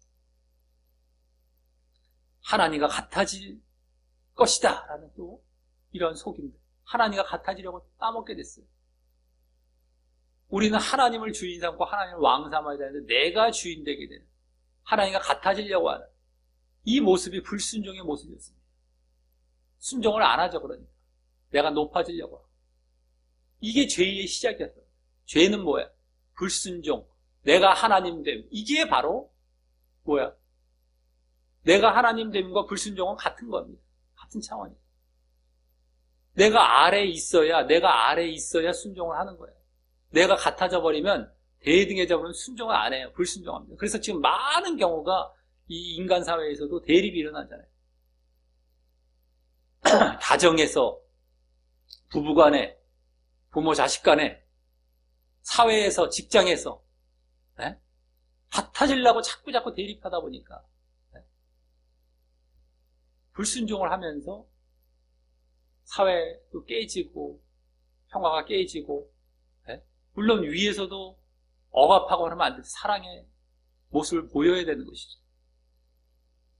하나님과 같아질 것이다 라는 또 이런 속임들, 하나님과 같아지려고 따먹게 됐어요. 우리는 하나님을 주인 삼고 하나님을 왕 삼아야 되는데 내가 주인 되게 되는, 하나님과 같아지려고 하는 이 모습이 불순종의 모습이었습니다. 순종을 안 하죠. 그러니까 내가 높아지려고 하고. 이게 죄의 시작이었어요. 죄는 뭐야? 불순종, 내가 하나님 됨. 이게 바로 뭐야? 내가 하나님 됨과 불순종은 같은 겁니다. 같은 차원이에요. 내가 아래에 있어야 순종을 하는 거예요. 내가 같아져 버리면, 대등해져 버리면 순종을 안 해요. 불순종합니다. 그래서 지금 많은 경우가 이 인간 사회에서도 대립이 일어나잖아요. 가정에서, 부부간에, 부모 자식 간에, 사회에서, 직장에서 같아지려고 자꾸 대립하다 보니까 불순종을 하면서 사회도 깨지고 평화가 깨지고, 물론 위에서도 억압하고 하면 안 돼요. 사랑의 모습을 보여야 되는 것이죠.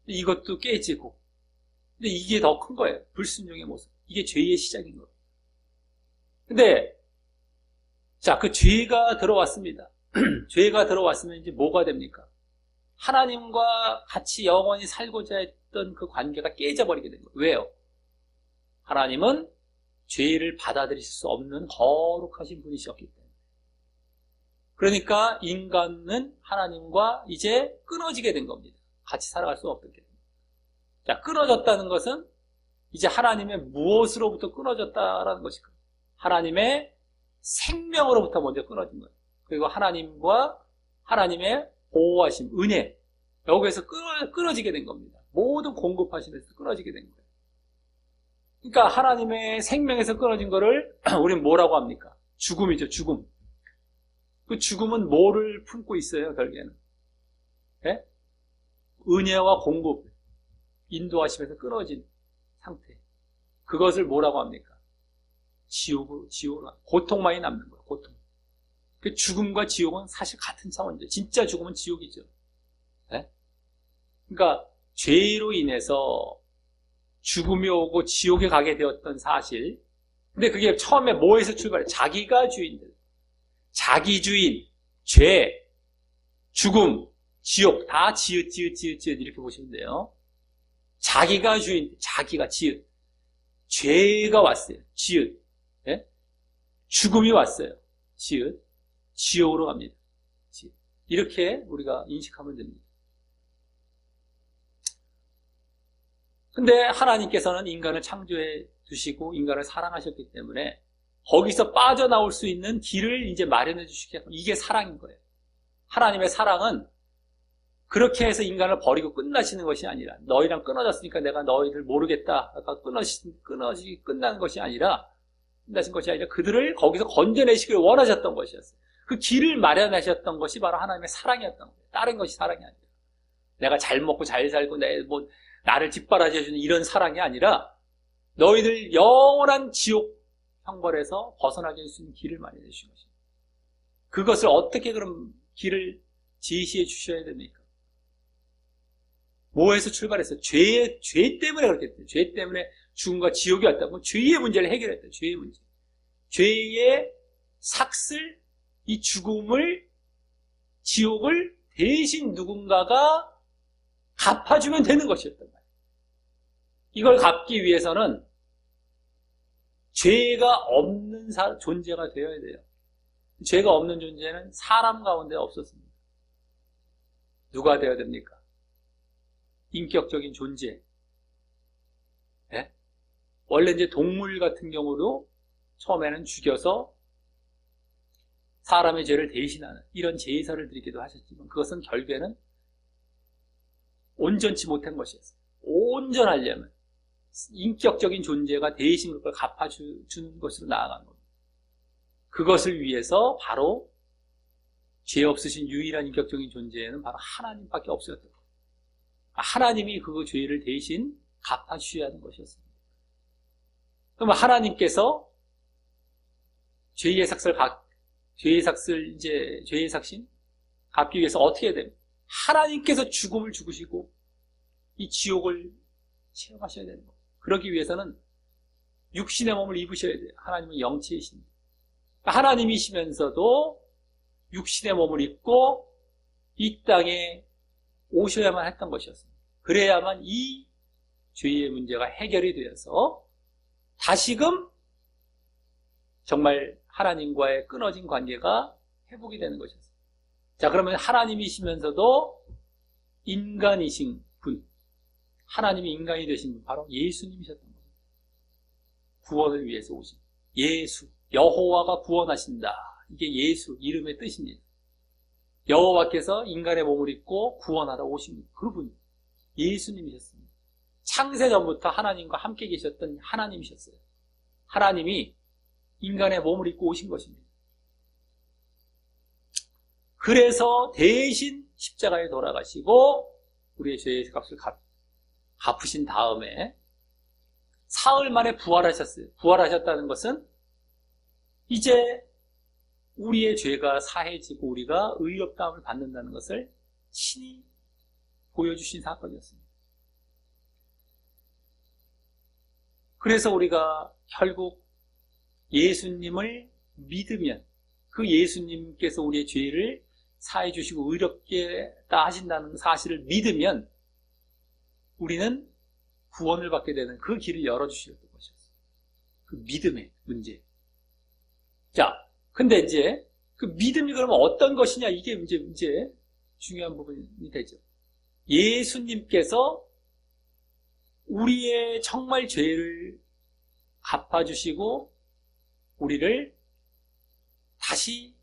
이것도 깨지고, 근데 이게 더 큰 거예요. 불순종의 모습. 이게 죄의 시작인 거예요. 근데 자, 그 죄가 들어왔습니다. 죄가 들어왔으면 이제 뭐가 됩니까? 하나님과 같이 영원히 살고자 했던 그 관계가 깨져버리게 된 거예요. 왜요? 하나님은 죄를 받아들이실 수 없는 거룩하신 분이셨기 때문에. 그러니까 인간은 하나님과 이제 끊어지게 된 겁니다. 같이 살아갈 수 없게 됩니다. 자, 끊어졌다는 것은 이제 하나님의 무엇으로부터 끊어졌다라는 것이고, 하나님의 생명으로부터 먼저 끊어진 거예요. 그리고 하나님과 하나님의 보호하심, 은혜, 여기에서 끊어지게 된 겁니다. 모든 공급하심에서 끊어지게 된 거예요. 그러니까 하나님의 생명에서 끊어진 거를 우리는 뭐라고 합니까? 죽음이죠, 죽음. 그 죽음은 뭐를 품고 있어요, 결국에는? 네? 은혜와 공급, 인도하심에서 끊어진 상태. 그것을 뭐라고 합니까? 지옥으로, 고통만이 남는 거예요, 고통. 그 죽음과 지옥은 사실 같은 차원이죠. 진짜 죽음은 지옥이죠. 네? 그러니까 죄로 인해서 죽음이 오고 지옥에 가게 되었던 사실. 근데 그게 처음에 뭐에서 출발해? 자기가 주인들. 자기 주인, 죄, 죽음, 지옥, 다 지읒 이렇게 보시면 돼요. 자기가 주인, 자기가 지읒. 죄가 왔어요. 지읒. 예? 죽음이 왔어요. 지읒. 지옥으로 갑니다. 지읒. 이렇게 우리가 인식하면 됩니다. 근데 하나님께서는 인간을 창조해 두시고 인간을 사랑하셨기 때문에 거기서 빠져나올 수 있는 길을 이제 마련해 주시겠다. 이게 사랑인 거예요. 하나님의 사랑은 그렇게 해서 인간을 버리고 끝나시는 것이 아니라, 너희랑 끊어졌으니까 내가 너희를 모르겠다. 아까 끝나는 것이 아니라, 끝나신 것이 아니라 그들을 거기서 건져내시기를 원하셨던 것이었어요. 그 길을 마련하셨던 것이 바로 하나님의 사랑이었던 거예요. 다른 것이 사랑이 아니라. 내가 잘 먹고 잘 살고 나를 뒷바라지해주는 이런 사랑이 아니라 너희들 영원한 지옥 형벌에서 벗어나게 할 수 있는 길을 마련해 주신 것입니다. 그것을 어떻게 그럼 길을 제시해 주셔야 됩니까? 뭐에서 출발해서? 죄 때문에 그렇게 됐어요. 죄 때문에 죽음과 지옥이 왔다고. 죄의 문제를 해결했다. 죄의 문제. 죄의 삭슬, 이 죽음을, 지옥을 대신 누군가가 갚아주면 되는 것이었단 말이에요. 이걸 갚기 위해서는 죄가 없는 존재가 되어야 돼요. 죄가 없는 존재는 사람 가운데 없었습니다. 누가 되어야 됩니까? 인격적인 존재. 네? 원래 이제 동물 같은 경우도 처음에는 죽여서 사람의 죄를 대신하는 이런 제사를 드리기도 하셨지만 그것은 결국에는 온전치 못한 것이었어요. 온전하려면 인격적인 존재가 대신 그걸 갚아주는 것으로 나아간 겁니다. 그것을 위해서 바로 죄 없으신 유일한 인격적인 존재는 바로 하나님밖에 없었던 거예요. 하나님이 그 죄를 대신 갚아주셔야 하는 것이었습니다. 그럼 하나님께서 죄의 삭심 갚기 위해서 어떻게 해야 됩니까? 하나님께서 죽음을 죽으시고 이 지옥을 체험하셔야 되는 거예요. 그러기 위해서는 육신의 몸을 입으셔야 돼요. 하나님은 영체이십니다. 하나님이시면서도 육신의 몸을 입고 이 땅에 오셔야만 했던 것이었습니다. 그래야만 이 죄의 문제가 해결이 되어서 다시금 정말 하나님과의 끊어진 관계가 회복이 되는 것이었습니다. 자, 그러면 하나님이시면서도 인간이신 분, 하나님이 인간이 되신 분, 바로 예수님이셨던 겁니다. 구원을 위해서 오신 예수, 여호와가 구원하신다. 이게 예수, 이름의 뜻입니다. 여호와께서 인간의 몸을 입고 구원하러 오신 그분, 예수님이셨습니다. 창세전부터 하나님과 함께 계셨던 하나님이셨어요. 하나님이 인간의 몸을 입고 오신 것입니다. 그래서 대신 십자가에 돌아가시고 우리의 죄의 값을 갚으신 다음에 사흘 만에 부활하셨어요. 부활하셨다는 것은 이제 우리의 죄가 사해지고 우리가 의롭다함을 받는다는 것을 친히 보여주신 사건이었습니다. 그래서 우리가 결국 예수님을 믿으면 그 예수님께서 우리의 죄를 사해 주시고 의롭게 다 하신다는 사실을 믿으면 우리는 구원을 받게 되는 그 길을 열어주셨던 것이었어요. 그 믿음의 문제. 자, 근데 이제 그 믿음이 그러면 어떤 것이냐, 이게 문제 중요한 부분이 되죠. 예수님께서 우리의 정말 죄를 갚아주시고 우리를 다시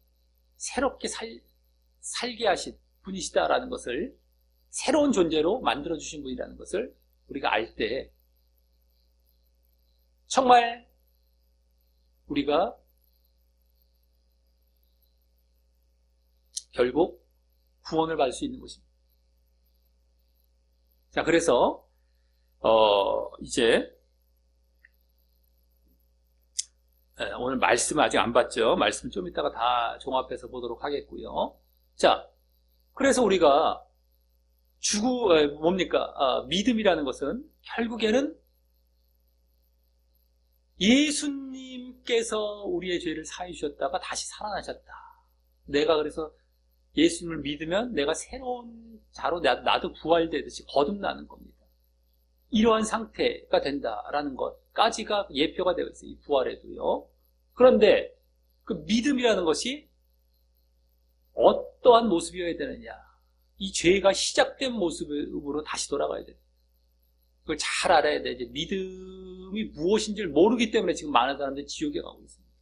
새롭게 살게 하신 분이시다라는 것을, 새로운 존재로 만들어주신 분이라는 것을 우리가 알 때 정말 우리가 결국 구원을 받을 수 있는 것입니다. 자, 그래서 이제 오늘 말씀 아직 안 봤죠? 말씀 좀 이따가 다 종합해서 보도록 하겠고요. 자, 그래서 우리가 믿음이라는 것은 결국에는 예수님께서 우리의 죄를 사해 주셨다가 다시 살아나셨다. 내가 그래서 예수님을 믿으면 내가 새로운 자로 나도 부활되듯이 거듭나는 겁니다. 이러한 상태가 된다라는 것까지가 예표가 되어 있어요. 이 부활에도요. 그런데 그 믿음이라는 것이 어떠한 모습이어야 되느냐. 이 죄가 시작된 모습으로 다시 돌아가야 돼요. 그걸 잘 알아야 돼. 이제 믿음이 무엇인지를 모르기 때문에 지금 많은 사람들이 지옥에 가고 있습니다.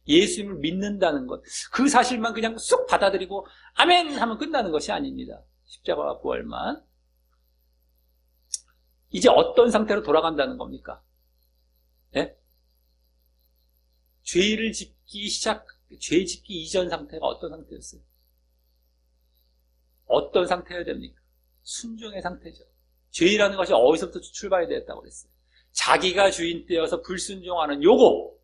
예수님을 믿는다는 것, 그 사실만 그냥 쑥 받아들이고 아멘 하면 끝나는 것이 아닙니다. 십자가와 부활만. 이제 어떤 상태로 돌아간다는 겁니까? 네? 죄 짓기 이전 상태가 어떤 상태였어요? 어떤 상태여야 됩니까? 순종의 상태죠. 죄라는 것이 어디서부터 출발이 되었다고 그랬어요? 자기가 주인 되어서 불순종하는 요거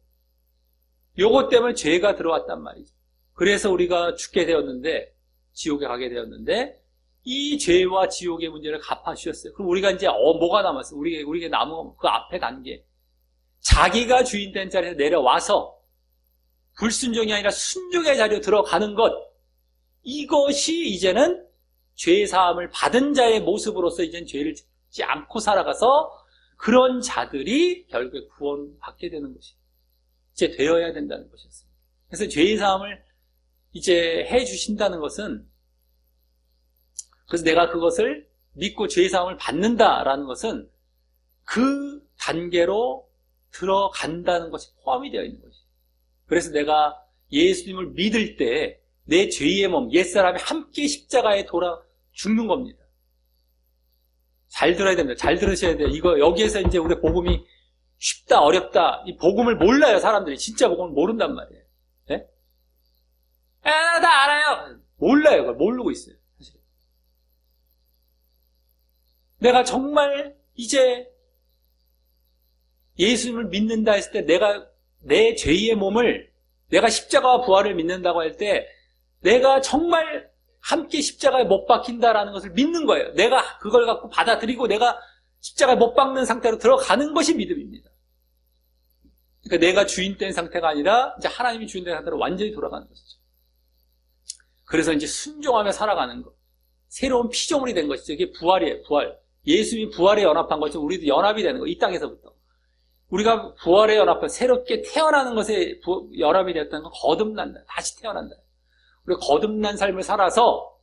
때문에 죄가 들어왔단 말이죠. 그래서 우리가 죽게 되었는데, 지옥에 가게 되었는데, 이 죄와 지옥의 문제를 갚아주셨어요. 그럼 우리가 이제 뭐가 남았어요? 우리에게 남은 그 앞에 단계. 자기가 주인 된 자리에서 내려와서 불순종이 아니라 순종의 자리로 들어가는 것. 이것이 이제는 죄 사함을 받은 자의 모습으로서 이제는 죄를 짓지 않고 살아가서 그런 자들이 결국에 구원받게 되는 것이 이제 되어야 된다는 것이었습니다. 그래서 죄 사함을 이제 해 주신다는 것은, 그래서 내가 그것을 믿고 죄 사함을 받는다라는 것은 그 단계로 들어간다는 것이 포함이 되어 있는 것이죠. 그래서 내가 예수님을 믿을 때 내 죄의 몸, 옛사람이 함께 십자가에 돌아 죽는 겁니다. 잘 들어야 됩니다. 잘 들으셔야 돼요. 이거 여기에서 이제 우리 복음이 쉽다 어렵다, 이 복음을 몰라요. 사람들이 진짜 복음을 모른단 말이에요. 네? 나 알아요. 몰라요. 그걸 모르고 있어요. 사실. 내가 정말 이제 예수님을 믿는다 했을 때 내가 내 죄의 몸을, 내가 십자가와 부활을 믿는다고 할 때 내가 정말 함께 십자가에 못 박힌다라는 것을 믿는 거예요. 내가 그걸 갖고 받아들이고 내가 십자가에 못 박는 상태로 들어가는 것이 믿음입니다. 그러니까 내가 주인된 상태가 아니라 이제 하나님이 주인된 상태로 완전히 돌아가는 것이죠. 그래서 이제 순종하며 살아가는 것. 새로운 피조물이 된 것이죠. 이게 부활이에요. 부활. 예수님이 부활에 연합한 것처럼 우리도 연합이 되는 거. 이 땅에서부터. 우리가 부활에 연합한 새롭게 태어나는 것에 연합이 되었다는 건 거듭난다. 다시 태어난다. 우리가 거듭난 삶을 살아서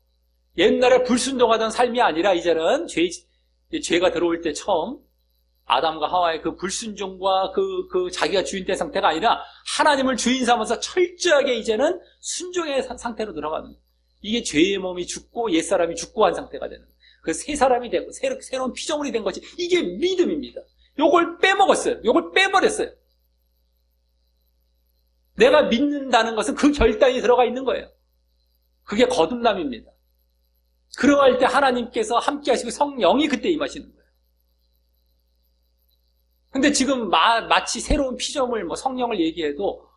옛날에 불순종하던 삶이 아니라 이제는 죄가 들어올 때 처음 아담과 하와의 그 불순종과 그 자기가 주인된 상태가 아니라 하나님을 주인 삼아서 철저하게 이제는 순종의 상태로 들어가는 거예요. 이게 죄의 몸이 죽고 옛사람이 죽고 한 상태가 되는 거예요. 그래서 새 사람이 되고 새로운 피조물이 된 것이 이게 믿음입니다. 요걸 빼먹었어요. 요걸 빼버렸어요. 내가 믿는다는 것은 그 결단이 들어가 있는 거예요. 그게 거듭남입니다. 그러할 때 하나님께서 함께 하시고 성령이 그때 임하시는 거예요. 근데 지금 마치 새로운 피조물, 성령을 얘기해도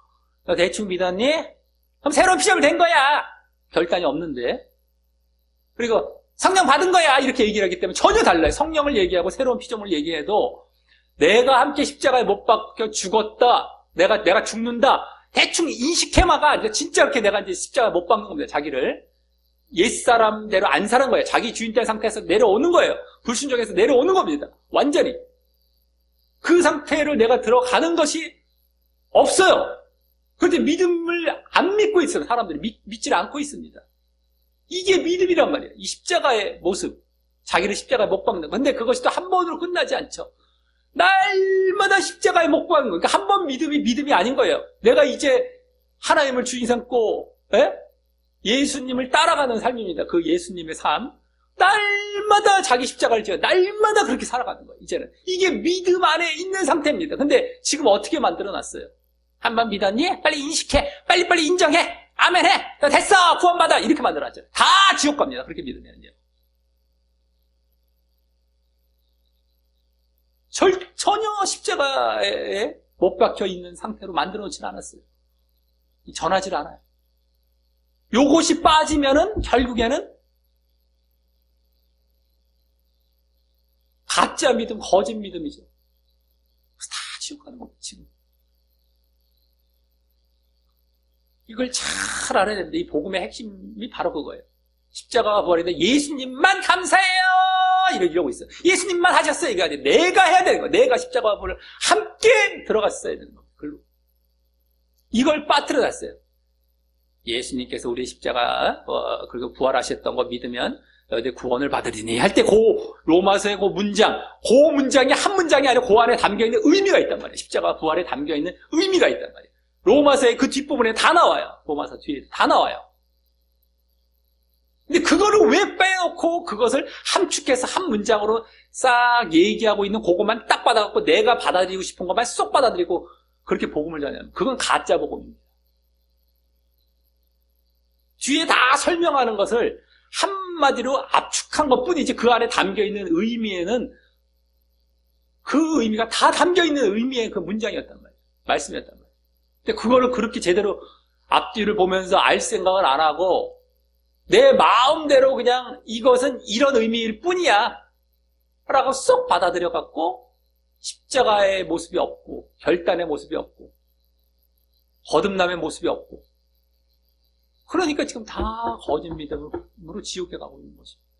너 대충 믿었니? 그럼 새로운 피조물 된 거야. 결단이 없는데. 그리고 성령 받은 거야. 이렇게 얘기를 하기 때문에 전혀 달라요. 성령을 얘기하고 새로운 피조물을 얘기해도 내가 함께 십자가에 못 박혀 죽었다. 내가 죽는다. 대충 인식해마가 진짜 이렇게 내가 이제 십자가에 못 박는 겁니다. 자기를. 옛사람대로 안 사는 거예요. 자기 주인된 상태에서 내려오는 거예요. 불순종해서 내려오는 겁니다. 완전히. 그 상태로 내가 들어가는 것이 없어요. 그런데 믿음을 안 믿고 있어요. 사람들이 믿질 않고 있습니다. 이게 믿음이란 말이에요. 이 십자가의 모습. 자기를 십자가에 못 박는 거. 근데 그것이 또 한 번으로 끝나지 않죠. 날마다 십자가에 못 박는 거. 그러니까 한 번 믿음이 아닌 거예요. 내가 이제 하나님을 주인 삼고 예수님을 따라가는 삶입니다. 그 예수님의 삶. 날마다 자기 십자가를 지어 날마다 그렇게 살아가는 거예요. 이제는. 이게 믿음 안에 있는 상태입니다. 근데 지금 어떻게 만들어놨어요? 한 번 믿었니? 빨리 인식해. 빨리빨리 인정해. 아멘해. 됐어. 구원받아. 이렇게 만들어놨죠. 다 지옥 갑니다. 그렇게 믿으면요. 전혀 십자가에 못 박혀 있는 상태로 만들어 놓질 않았어요. 전하질 않아요. 요것이 빠지면은 결국에는 가짜 믿음, 거짓 믿음이죠. 다 지옥 가는 겁니다, 지금. 이걸 잘 알아야 됩니다. 이 복음의 핵심이 바로 그거예요. 십자가가 부활인데 예수님만 감사해요! 이러고 있어요. 예수님만 하셨어요. 이게 아니라 내가 해야 되는 거예요. 내가 십자가와 부활을 함께 들어갔어야 되는 거예요. 이걸 빠뜨려놨어요. 예수님께서 우리 십자가 그리고 부활하셨던 거 믿으면 너희들 구원을 받으리니 할 때 로마서의 그 문장이 한 문장이 아니라 그 안에 담겨있는 의미가 있단 말이에요. 십자가 부활에 담겨있는 의미가 있단 말이에요. 로마서의 그 뒷부분에 다 나와요. 로마서 뒤에 다 나와요. 근데 그거를 왜 빼놓고 그것을 함축해서 한 문장으로 싹 얘기하고 있는 그것만 딱 받아갖고 내가 받아들이고 싶은 것만 쏙 받아들이고 그렇게 복음을 전하면 그건 가짜 복음입니다. 뒤에 다 설명하는 것을 한마디로 압축한 것뿐이지 그 안에 담겨있는 의미에는 그 의미가 다 담겨있는 의미의 그 문장이었단 말이에요. 말씀이었단 말이에요. 근데 그거를 그렇게 제대로 앞뒤를 보면서 알 생각을 안 하고 내 마음대로 그냥 이것은 이런 의미일 뿐이야 라고 쏙 받아들여 갖고 십자가의 모습이 없고 결단의 모습이 없고 거듭남의 모습이 없고 그러니까 지금 다 거짓 믿음으로 지옥에 가고 있는 것입니다.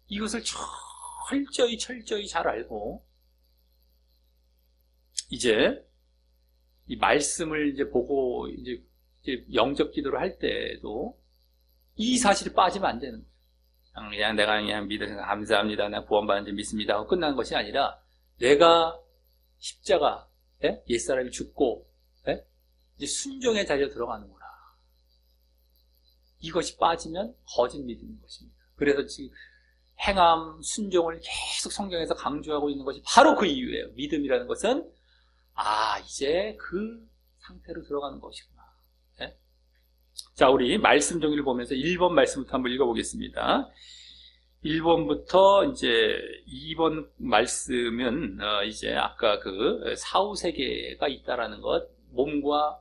이것을 철저히 잘 알고 이제 이 말씀을 이제 보고 이제 영접 기도를 할 때도 이 사실이 빠지면 안 되는 거예요. 그냥 내가 그냥 믿어서 감사합니다. 내가 구원받는지 믿습니다. 하고 끝나는 것이 아니라 내가 십자가, 옛사람이 죽고, 이제 순종의 자리에 들어가는구나. 이것이 빠지면 거짓 믿음인 것입니다. 그래서 지금 행함, 순종을 계속 성경에서 강조하고 있는 것이 바로 그 이유예요. 믿음이라는 것은, 이제 그 상태로 들어가는 것이구나. 자, 우리 말씀 정리를 보면서 1번 말씀부터 한번 읽어보겠습니다. 1번부터 이제 2번 말씀은 이제 아까 그 사후세계가 있다라는 것, 몸과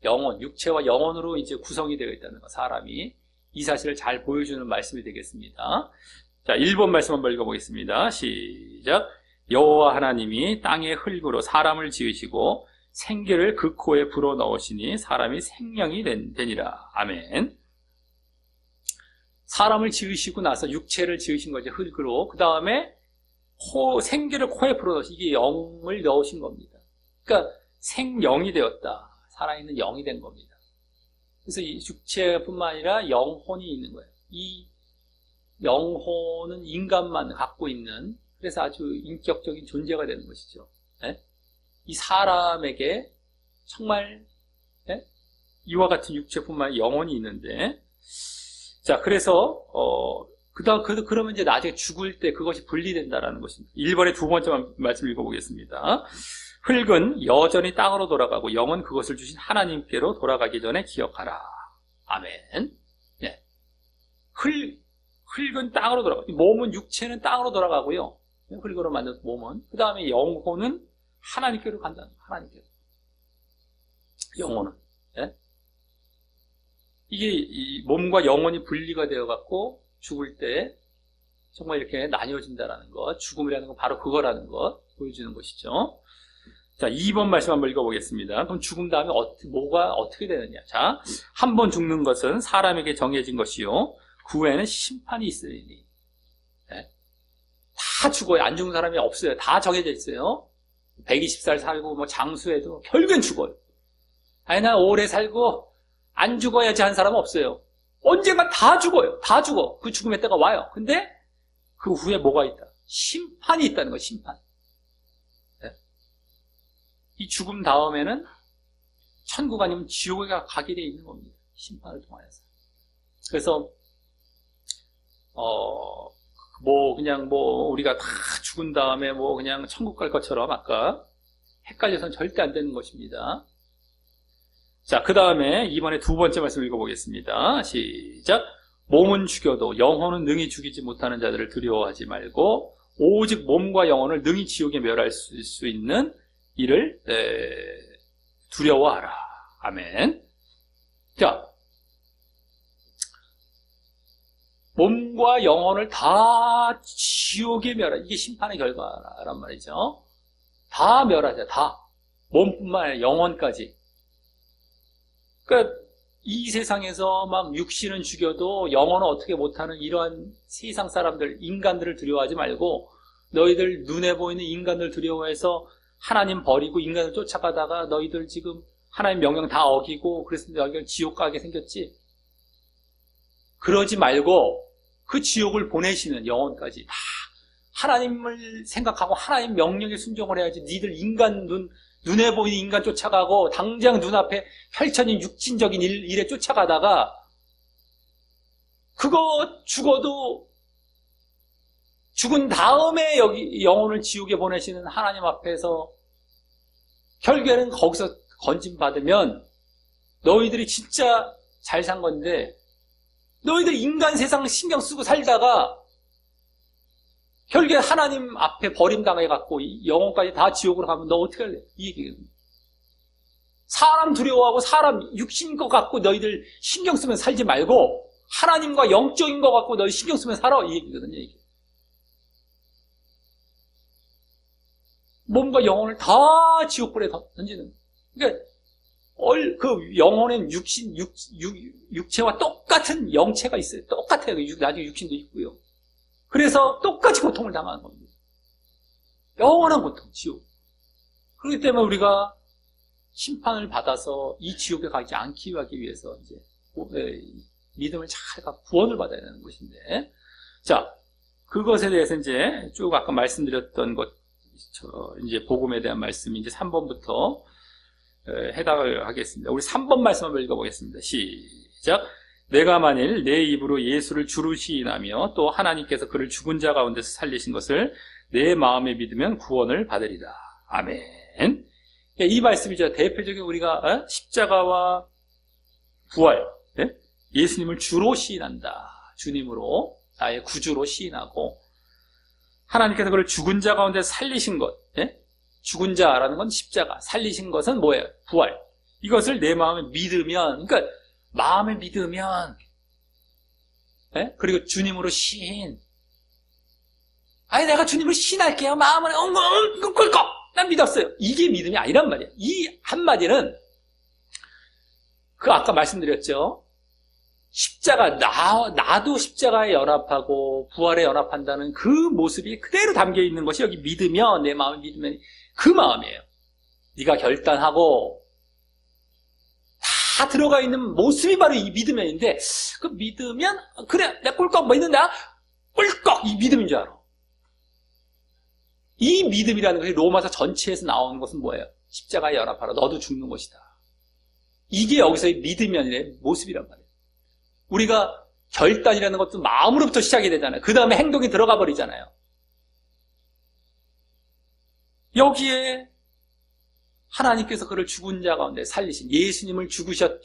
영혼, 육체와 영혼으로 이제 구성이 되어 있다는 것, 사람이 이 사실을 잘 보여주는 말씀이 되겠습니다. 자, 1번 말씀 한번 읽어보겠습니다. 시작. 여호와 하나님이 땅의 흙으로 사람을 지으시고 생기를 그 코에 불어넣으시니 사람이 생명이 되니라. 아멘. 사람을 지으시고 나서 육체를 지으신 거죠. 흙으로. 그 다음에 생기를 코에 불어넣으시, 이게 영을 넣으신 겁니다. 그러니까 생영이 되었다. 살아있는 영이 된 겁니다. 그래서 이 육체뿐만 아니라 영혼이 있는 거예요. 이 영혼은 인간만 갖고 있는, 그래서 아주 인격적인 존재가 되는 것이죠. 이 사람에게 정말 이와 같은 육체뿐만 아니라 영혼이 있는데, 자, 그래서, 그러면 이제 나중에 죽을 때 그것이 분리된다라는 것입니다. 1번의 두 번째 말씀 읽어보겠습니다. 흙은 여전히 땅으로 돌아가고 영은 그것을 주신 하나님께로 돌아가기 전에 기억하라. 아멘. 네. 흙은 땅으로 돌아가고, 몸은 육체는 땅으로 돌아가고요. 흙으로 만든 몸은. 그 다음에 영혼은 하나님께로 간다는 거예요. 하나님께로. 영혼은. 네? 이게 이 몸과 영혼이 분리가 되어갖고 죽을 때 정말 이렇게 나뉘어진다라는 것, 죽음이라는 건 바로 그거라는 것 보여주는 것이죠. 자, 2번 말씀 한번 읽어보겠습니다. 그럼 죽음 다음에 뭐가 어떻게 되느냐? 자, 한 번 죽는 것은 사람에게 정해진 것이요, 그 후에는 심판이 있으리니. 다 죽어요. 안 죽는 사람이 없어요. 다 정해져 있어요. 120살 살고 뭐 장수해도 결국엔 죽어요. 아니, 나 오래 살고 안 죽어야지 한 사람은 없어요. 언젠가 다 죽어요. 다 죽어. 그 죽음의 때가 와요. 근데 그 후에 뭐가 있다? 심판이 있다는 거예요. 심판. 이 죽음 다음에는 천국 아니면 지옥에 가게 돼 있는 겁니다. 심판을 통하여서. 그래서 그냥 우리가 다 죽은 다음에 그냥 천국 갈 것처럼 아까 헷갈려서는 절대 안 되는 것입니다. 자, 그 다음에 이번에 두 번째 말씀 읽어보겠습니다. 시작. 몸은 죽여도 영혼은 능히 죽이지 못하는 자들을 두려워하지 말고 오직 몸과 영혼을 능히 지옥에 멸할 수 있는 이를 두려워하라. 아멘. 자, 몸과 영혼을 다 지옥에 멸할, 이게 심판의 결과란 말이죠. 다 멸하자. 다. 몸뿐만 아니라 영혼까지. 그러니까 이 세상에서 막 육신은 죽여도 영혼은 어떻게 못하는 이러한 세상 사람들, 인간들을 두려워하지 말고 너희들 눈에 보이는 인간들 두려워해서 하나님 버리고 인간을 쫓아가다가 너희들 지금 하나님 명령 다 어기고 그래서 너희들 지옥 가게 생겼지. 그러지 말고 그 지옥을 보내시는 영혼까지 다 하나님을 생각하고 하나님 명령에 순종을 해야지. 니들 인간 눈에 보이는 인간 쫓아가고 당장 눈앞에 펼쳐진 육신적인 일에 쫓아가다가 그거 죽어도 죽은 다음에 여기 영혼을 지옥에 보내시는 하나님 앞에서 결국에는 거기서 건진받으면 너희들이 진짜 잘 산 건데 너희들 인간 세상 신경 쓰고 살다가 결국에 하나님 앞에 버림당해갖고 영혼까지 다 지옥으로 가면 너 어떻게 할래? 이 얘기거든요. 사람 두려워하고 사람 육신 것 갖고 너희들 신경 쓰면 살지 말고 하나님과 영적인 것 갖고 너희 신경 쓰면 살아. 이 얘기거든요. 이게. 몸과 영혼을 다 지옥불에 던지는. 그러니까 그 영혼엔 육체와 똑같은 영체가 있어요. 똑같아요. 나중에 육신도 있고요. 그래서 똑같이 고통을 당하는 겁니다. 영원한 고통, 지옥. 그렇기 때문에 우리가 심판을 받아서 이 지옥에 가지 않기 위해서 이제 믿음을 잘 갖고 구원을 받아야 되는 것인데, 자, 그것에 대해서 이제 쭉 아까 말씀드렸던 것, 이제 복음에 대한 말씀이 이제 3번부터 해당을 하겠습니다. 우리 3번 말씀 한번 읽어보겠습니다. 시작. 내가 만일 내 입으로 예수를 주로 시인하며 또 하나님께서 그를 죽은 자 가운데서 살리신 것을 내 마음에 믿으면 구원을 받으리라. 아멘. 이 말씀이죠. 대표적인 우리가 십자가와 부활, 예수님을 주로 시인한다. 주님으로 나의 구주로 시인하고 하나님께서 그를 죽은 자 가운데 살리신 것, 죽은 자라는 건 십자가, 살리신 것은 뭐예요? 부활. 이것을 내 마음에 믿으면, 그러니까 마음에 믿으면, 그리고 주님으로 시인. 아니 내가 주님으로 시인할게요. 마음을 꿀꺽 난 믿었어요. 이게 믿음이 아니란 말이에요. 이 한마디는 그 아까 말씀드렸죠. 십자가, 나도 십자가에 연합하고 부활에 연합한다는 그 모습이 그대로 담겨 있는 것이 여기 믿으면, 내 마음을 믿으면 그 마음이에요. 네가 결단하고 다 들어가 있는 모습이 바로 이 믿으면인데, 그 믿으면, 그래, 내가 꿀꺽 믿는다? 꿀꺽! 이 믿음인 줄 알아. 이 믿음이라는 것이 로마서 전체에서 나오는 것은 뭐예요? 십자가에 연합하라. 너도 죽는 것이다. 이게 여기서의 믿으면의 모습이란 말이에요. 우리가 결단이라는 것도 마음으로부터 시작이 되잖아요. 그 다음에 행동이 들어가 버리잖아요. 여기에 하나님께서 그를 죽은 자 가운데 살리신, 예수님을 죽이셨,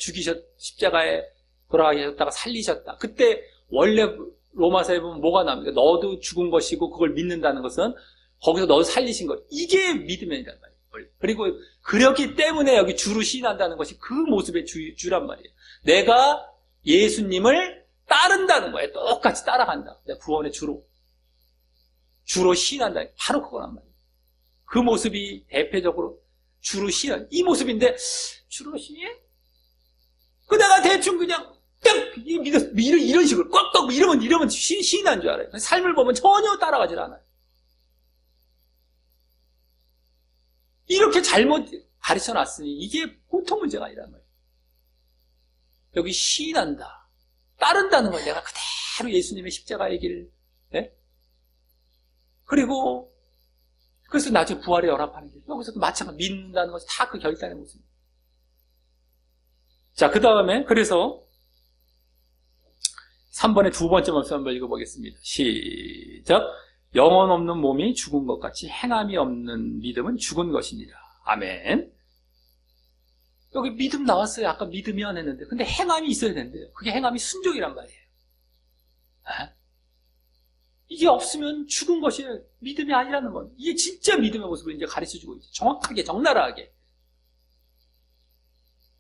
십자가에 돌아가셨다가 살리셨다. 그때 원래 로마서에 보면 뭐가 나옵니까? 너도 죽은 것이고 그걸 믿는다는 것은 거기서 너도 살리신 것. 이게 믿음이란 말이에요. 그리고 그렇기 때문에 여기 주로 시인한다는 것이 그 모습의 주란 말이에요. 내가 예수님을 따른다는 거예요. 똑같이 따라간다. 구원의 주로 시인한다. 바로 그거란 말이에요. 그 모습이 대표적으로 주로 시인, 이 모습인데, 주로 시인? 내가 대충 그냥 딱 이런 식으로 꽉꽉 이러면 시인한 줄 알아요. 삶을 보면 전혀 따라가질 않아요. 이렇게 잘못 가르쳐 놨으니 이게 보통 문제가 아니란 말이에요. 여기 시인한다, 따른다는 걸 내가 그대로 예수님의 십자가의 길, 그리고 그래서 나중에 부활에 연합하는 길, 여기서도 마찬가지로 믿는다는 것이 다 그 결단의 모습입니다. 자, 그 다음에 그래서 3번의 두 번째 말씀 한번 읽어보겠습니다. 시작. 영혼 없는 몸이 죽은 것 같이 행함이 없는 믿음은 죽은 것이니라. 아멘. 여기 믿음 나왔어요. 아까 믿으면 했는데. 근데 행함이 있어야 된대요. 그게 행함이 순종이란 말이에요. 이게 없으면 죽은 것이에요. 믿음이 아니라는 건. 이게 진짜 믿음의 모습을 이제 가르쳐주고 있죠. 정확하게, 적나라하게.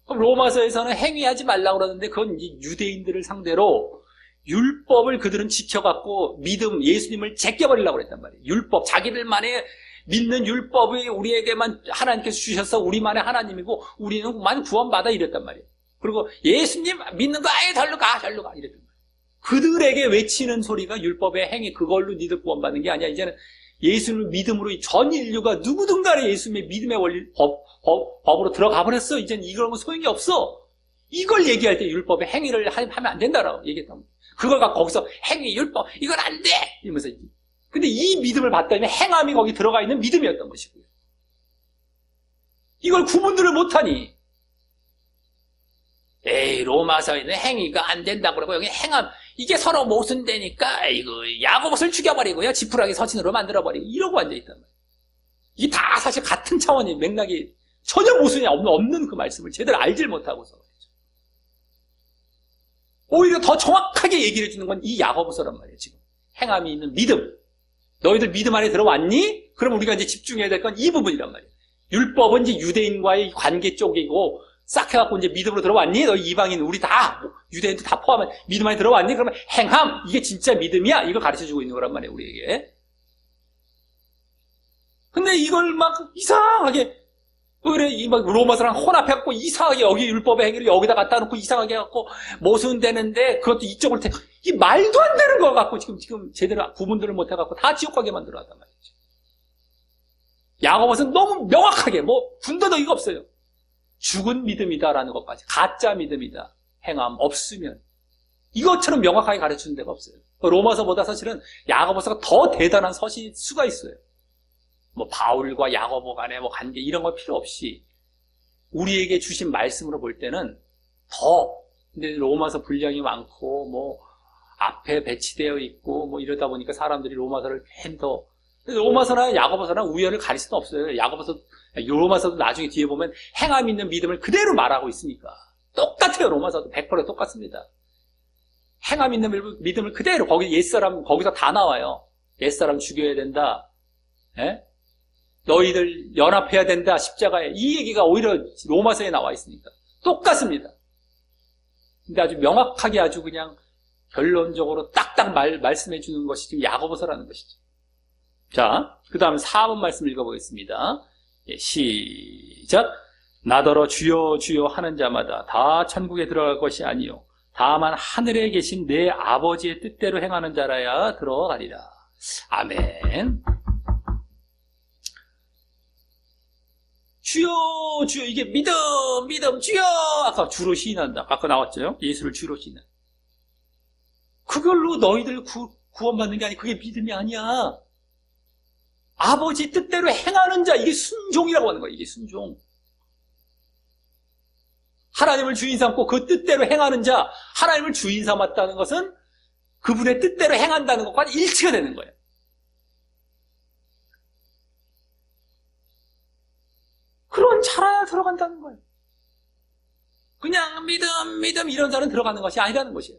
그럼 로마서에서는 행위하지 말라고 그러는데 그건 이제 유대인들을 상대로 율법을 그들은 지켜갖고 믿음, 예수님을 제껴버리려고 그랬단 말이에요. 율법, 자기들만의 믿는 율법이 우리에게만 하나님께서 주셔서 우리만의 하나님이고 우리는만 구원받아 이랬단 말이에요. 그리고 예수님 믿는 거 아예 절로 가 이랬단 말이에요. 그들에게 외치는 소리가 율법의 행위, 그걸로 니들 구원받는 게 아니야. 이제는 예수를 믿음으로 전 인류가 누구든 간에 예수님의 믿음의 원리, 법으로 들어가 버렸어. 이제는 이런 건 소용이 없어. 이걸 얘기할 때 율법의 행위를 하면 안 된다라고 얘기했단 말이에요. 그걸 갖고 거기서 행위, 율법, 이건 안 돼! 이러면서. 근데 이 믿음을 받다면 행함이 거기 들어가 있는 믿음이었던 것이고요. 이걸 구분들을 못하니, 에이, 로마서에는 행위가 안 된다고 그러고, 여기 행함, 이게 서로 모순되니까, 이거, 야고보스를 죽여버리고요. 지푸라기 서신으로 만들어버리고, 이러고 앉아있단 말이에요. 이게 다 사실 같은 차원의 맥락이 전혀 모순이 없는 그 말씀을 제대로 알질 못하고서. 오히려 더 정확하게 얘기를 해주는 건 이 야고보서란 말이에요, 지금. 행함이 있는 믿음. 너희들 믿음 안에 들어왔니? 그럼 우리가 이제 집중해야 될 건 이 부분이란 말이에요. 율법은 이제 유대인과의 관계 쪽이고, 싹 해갖고 이제 믿음으로 들어왔니? 너희 이방인, 우리 다, 유대인도 다 포함한 믿음 안에 들어왔니? 그러면 행함, 이게 진짜 믿음이야? 이걸 가르쳐 주고 있는 거란 말이에요, 우리에게. 근데 이걸 막 이상하게, 그래, 막 로마서랑 혼합해갖고 이상하게 여기 율법의 행위를 여기다 갖다 놓고 이상하게 해갖고 모순되는데 그것도 이쪽으로 이 말도 안 되는 거 갖고 지금 제대로 구분들을 못 해갖고 다 지옥 가게 만들어놨단 말이죠. 야고보서는 너무 명확하게 군더더기가 없어요. 죽은 믿음이다라는 것까지. 가짜 믿음이다. 행함 없으면. 이것처럼 명확하게 가르치는 데가 없어요. 로마서보다 사실은 야고보서가 더 대단한 수가 있어요. 바울과 야고보 간의 관계 이런 거 필요 없이 우리에게 주신 말씀으로 볼 때는 근데 로마서 분량이 많고 앞에 배치되어 있고 이러다 보니까 사람들이 로마서를 로마서나 야고보서나 우연을 가릴 수는 없어요. 로마서도 나중에 뒤에 보면 행함 있는 믿음을 그대로 말하고 있으니까 똑같아요. 로마서도 100% 똑같습니다. 행함 있는 믿음을 그대로 거기서 다 나와요. 옛사람 죽여야 된다. 예? 너희들 연합해야 된다. 십자가에. 이 얘기가 오히려 로마서에 나와 있으니까 똑같습니다. 근데 아주 명확하게 아주 그냥 결론적으로 딱딱 말씀해 주는 것이 지금 야고보서라는 것이죠. 자, 그 다음 4번 말씀 읽어보겠습니다. 예, 시작. 나더러 주여 주여 하는 자마다 다 천국에 들어갈 것이 아니요 다만 하늘에 계신 내 아버지의 뜻대로 행하는 자라야 들어가리라. 아멘. 주여 주여, 이게 믿음 주여, 아까 주로 시인한다. 아까 나왔죠. 예수를 주로 시인한다. 그걸로 너희들 구원받는 게 아니, 그게 믿음이 아니야. 아버지 뜻대로 행하는 자, 이게 순종이라고 하는 거야. 이게 순종. 하나님을 주인 삼고 그 뜻대로 행하는 자, 하나님을 주인 삼았다는 것은 그분의 뜻대로 행한다는 것과 일치가 되는 거예요. 그런 자라야 들어간다는 거예요. 그냥 믿음 이런 자는 들어가는 것이 아니라는 것이에요.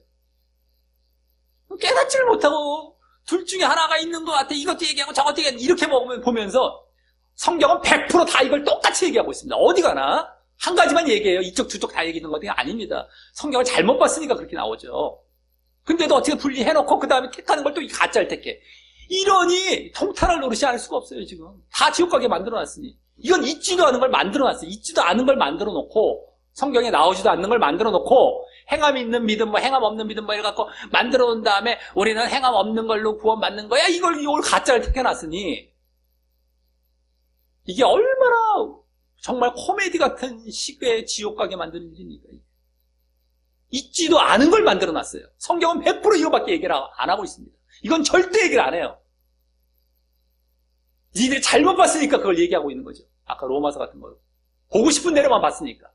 깨닫지를 못하고 둘 중에 하나가 있는 것 같아. 이것도 얘기하고 저것도 얘기하고 이렇게 보면서 성경은 100% 다 이걸 똑같이 얘기하고 있습니다. 어디 가나 한 가지만 얘기해요. 이쪽 저쪽 다 얘기하는 것이 아닙니다. 성경을 잘못 봤으니까 그렇게 나오죠. 근데도 어떻게 분리해놓고 그 다음에 택하는 걸 또 가짜를 택해. 이러니 통탄할 노릇이 알 수가 없어요. 지금 다 지옥 가게 만들어놨으니. 이건 있지도 않은 걸 만들어놨어요. 있지도 않은 걸 만들어놓고 성경에 나오지도 않는 걸 만들어놓고 행함 있는 믿음, 행함 없는 믿음 이래갖고 만들어놓은 다음에 우리는 행함 없는 걸로 구원받는 거야. 이걸 가짜를 택해놨으니 이게 얼마나 정말 코미디 같은 식의 지옥 가게 만드는 일입니까? 있지도 않은 걸 만들어놨어요. 성경은 100% 이거밖에 얘기를 안 하고 있습니다. 이건 절대 얘기를 안 해요. 니들 잘못 봤으니까 그걸 얘기하고 있는 거죠. 아까 로마서 같은 거. 보고 싶은 대로만 봤으니까.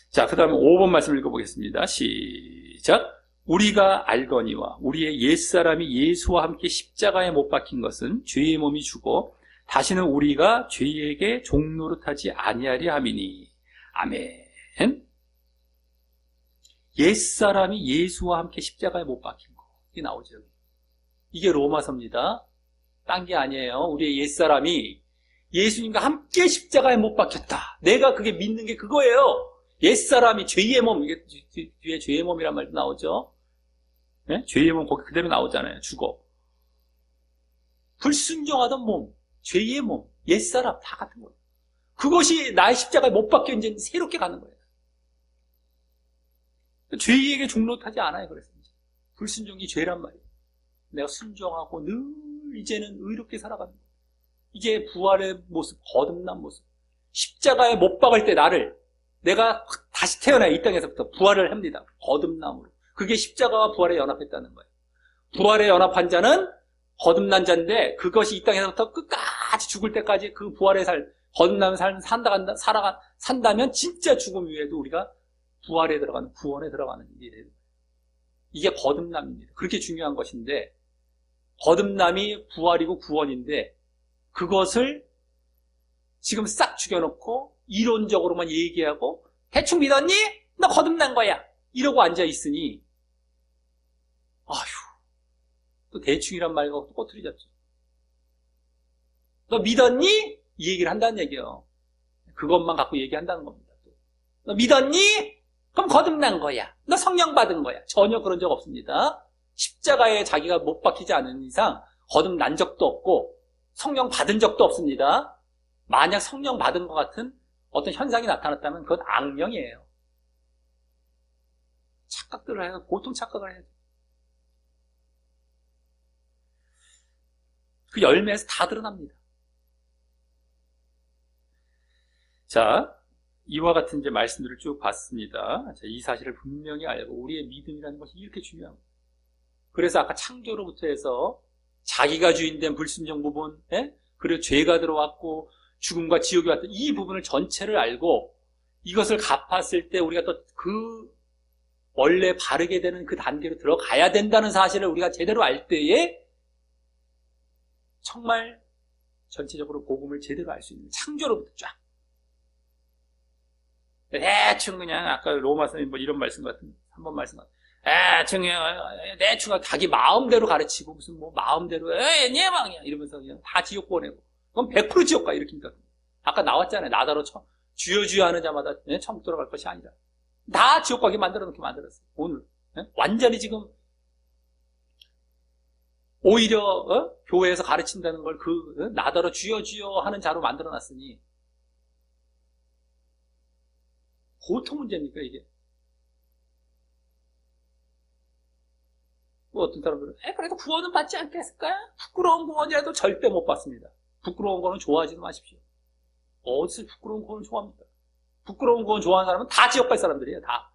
자, 그 다음에 5번 말씀 읽어보겠습니다. 시작. 우리가 알거니와 우리의 옛사람이 예수와 함께 십자가에 못 박힌 것은 죄의 몸이 죽어 다시는 우리가 죄에게 종노릇하지 아니하리 함이니. 아멘. 옛사람이 예수와 함께 십자가에 못 박힌 거. 이게 나오죠. 이게 로마서입니다. 딴 게 아니에요. 우리의 옛사람이 예수님과 함께 십자가에 못 박혔다. 내가 그게 믿는 게 그거예요. 옛사람이 죄의 몸, 이게 뒤에 죄의 몸이란 말도 나오죠. 네? 죄의 몸 거기 그대로 나오잖아요. 죽어. 불순종하던 몸, 죄의 몸, 옛사람 다 같은 거예요. 그것이 나의 십자가에 못 박혀 이제 새롭게 가는 거예요. 죄에게 중롯하지 않아요. 그래서 이제 불순종이 죄란 말이에요. 내가 순종하고 늘 이제는 의롭게 살아가는 거예요. 이게 부활의 모습, 거듭난 모습. 십자가에 못 박을 때 나를 내가 다시 태어나 이 땅에서부터 부활을 합니다. 거듭남으로. 그게 십자가와 부활에 연합했다는 거예요. 부활에 연합한 자는 거듭난 자인데 그것이 이 땅에서부터 끝까지 죽을 때까지 그 부활의 거듭난 삶을 산다면 진짜 죽음 위에도 우리가 부활에 들어가는, 구원에 들어가는 일이 돼요. 이게 거듭남입니다. 그렇게 중요한 것인데 거듭남이 부활이고 구원인데 그것을 지금 싹 죽여놓고 이론적으로만 얘기하고 대충 믿었니? 너 거듭난 거야. 이러고 앉아있으니 아휴 또 대충이란 말과 또 꼬투리 잡죠. 너 믿었니? 이 얘기를 한다는 얘기예요. 그것만 갖고 얘기한다는 겁니다. 너 믿었니? 그럼 거듭난 거야. 너 성령 받은 거야. 전혀 그런 적 없습니다. 십자가에 자기가 못 박히지 않은 이상 거듭난 적도 없고 성령 받은 적도 없습니다. 만약 성령 받은 것 같은 어떤 현상이 나타났다면 그건 악령이에요. 착각들을 해서 보통 착각을 해야죠. 그 열매에서 다 드러납니다. 자, 이와 같은 이제 말씀들을 쭉 봤습니다. 자, 이 사실을 분명히 알고 우리의 믿음이라는 것이 이렇게 중요한 거예요. 그래서 아까 창조로부터 해서 자기가 주인된 불순종 부분, 그리고 죄가 들어왔고 죽음과 지옥이 왔던 이 부분을 전체를 알고 이것을 갚았을 때 우리가 또 그 원래 바르게 되는 그 단계로 들어가야 된다는 사실을 우리가 제대로 알 때에 정말 전체적으로 복음을 제대로 알 수 있는 창조로부터 쫙 대충 그냥 아까 로마서 뭐 이런 말씀 같은 3번 말씀 같은 대충 자기 마음대로 가르치고 무슨 뭐 마음대로 네 방이야 이러면서 그냥 다 지옥 보내고 그럼 100% 지옥 가 이렇게 니까 아까 나왔잖아요. 나더러 주여 주여 하는 자마다 천국 들어갈 것이 아니라 다 지옥 가게 만들어 놓게 만들었어요. 오늘 완전히 지금 오히려 교회에서 가르친다는 걸 나더러 주여 주여 하는 자로 만들어 놨으니 보통 문제입니까 이게? 뭐 어떤 사람들은 그래도 구원은 받지 않겠을까요? 부끄러운 구원이라도 절대 못 받습니다. 부끄러운 거는 좋아하지도 마십시오. 어디서 부끄러운 구원을 좋아합니까? 부끄러운 구원 좋아하는 사람은 다 지옥 갈 사람들이에요. 다.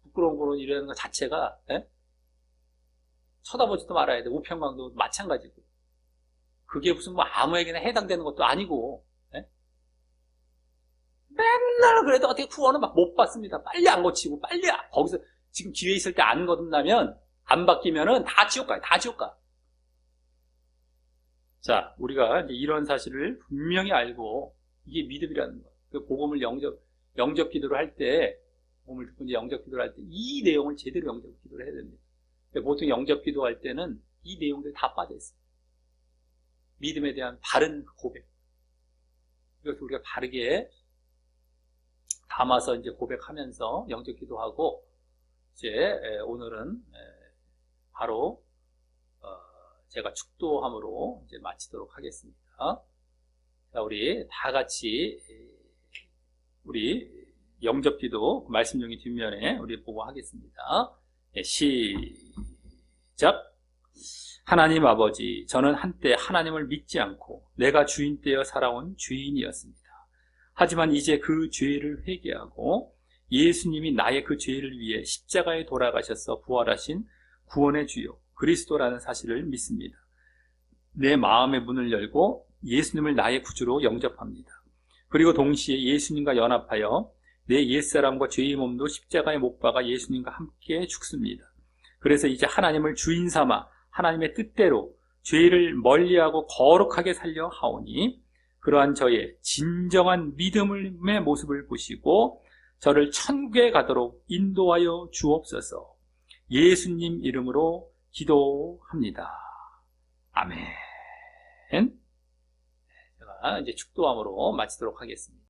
부끄러운 구원 이라는 것 자체가 쳐다보지도 말아야 돼. 우편강도 마찬가지고. 그게 무슨 뭐 아무에게나 해당되는 것도 아니고 맨날 그래도 어떻게 구원은 막 못 받습니다. 빨리 안 고치고 빨리 거기서 지금 기회 있을 때 안 거듭나면 안 바뀌면은 다 지옥 가요. 다 지옥 가. 자, 우리가 이제 이런 사실을 분명히 알고 이게 믿음이라는 거. 그 복음을 영접 기도를 할 때, 복음을 듣고 이제 영접 기도를 할 때 이 내용을 제대로 영접 기도를 해야 됩니다. 보통 영접 기도할 때는 이 내용들이 다 빠져 있어요. 믿음에 대한 바른 고백. 이것을 우리가 바르게 담아서 이제 고백하면서 영접 기도하고 이제 오늘은 바로 제가 축도함으로 이제 마치도록 하겠습니다. 자, 우리 다 같이 우리 영접기도 말씀용이 뒷면에 우리 보고 하겠습니다. 시작. 하나님 아버지, 저는 한때 하나님을 믿지 않고 내가 주인 되어 살아온 주인이었습니다. 하지만 이제 그 죄를 회개하고 예수님이 나의 그 죄를 위해 십자가에 돌아가셔서 부활하신 구원의 주요 그리스도라는 사실을 믿습니다. 내 마음의 문을 열고 예수님을 나의 구주로 영접합니다. 그리고 동시에 예수님과 연합하여 내 옛사람과 죄의 몸도 십자가에 못 박아 예수님과 함께 죽습니다. 그래서 이제 하나님을 주인 삼아 하나님의 뜻대로 죄를 멀리하고 거룩하게 살려 하오니 그러한 저의 진정한 믿음의 모습을 보시고 저를 천국에 가도록 인도하여 주옵소서. 예수님 이름으로 기도합니다. 아멘. 제가 이제 축도함으로 마치도록 하겠습니다.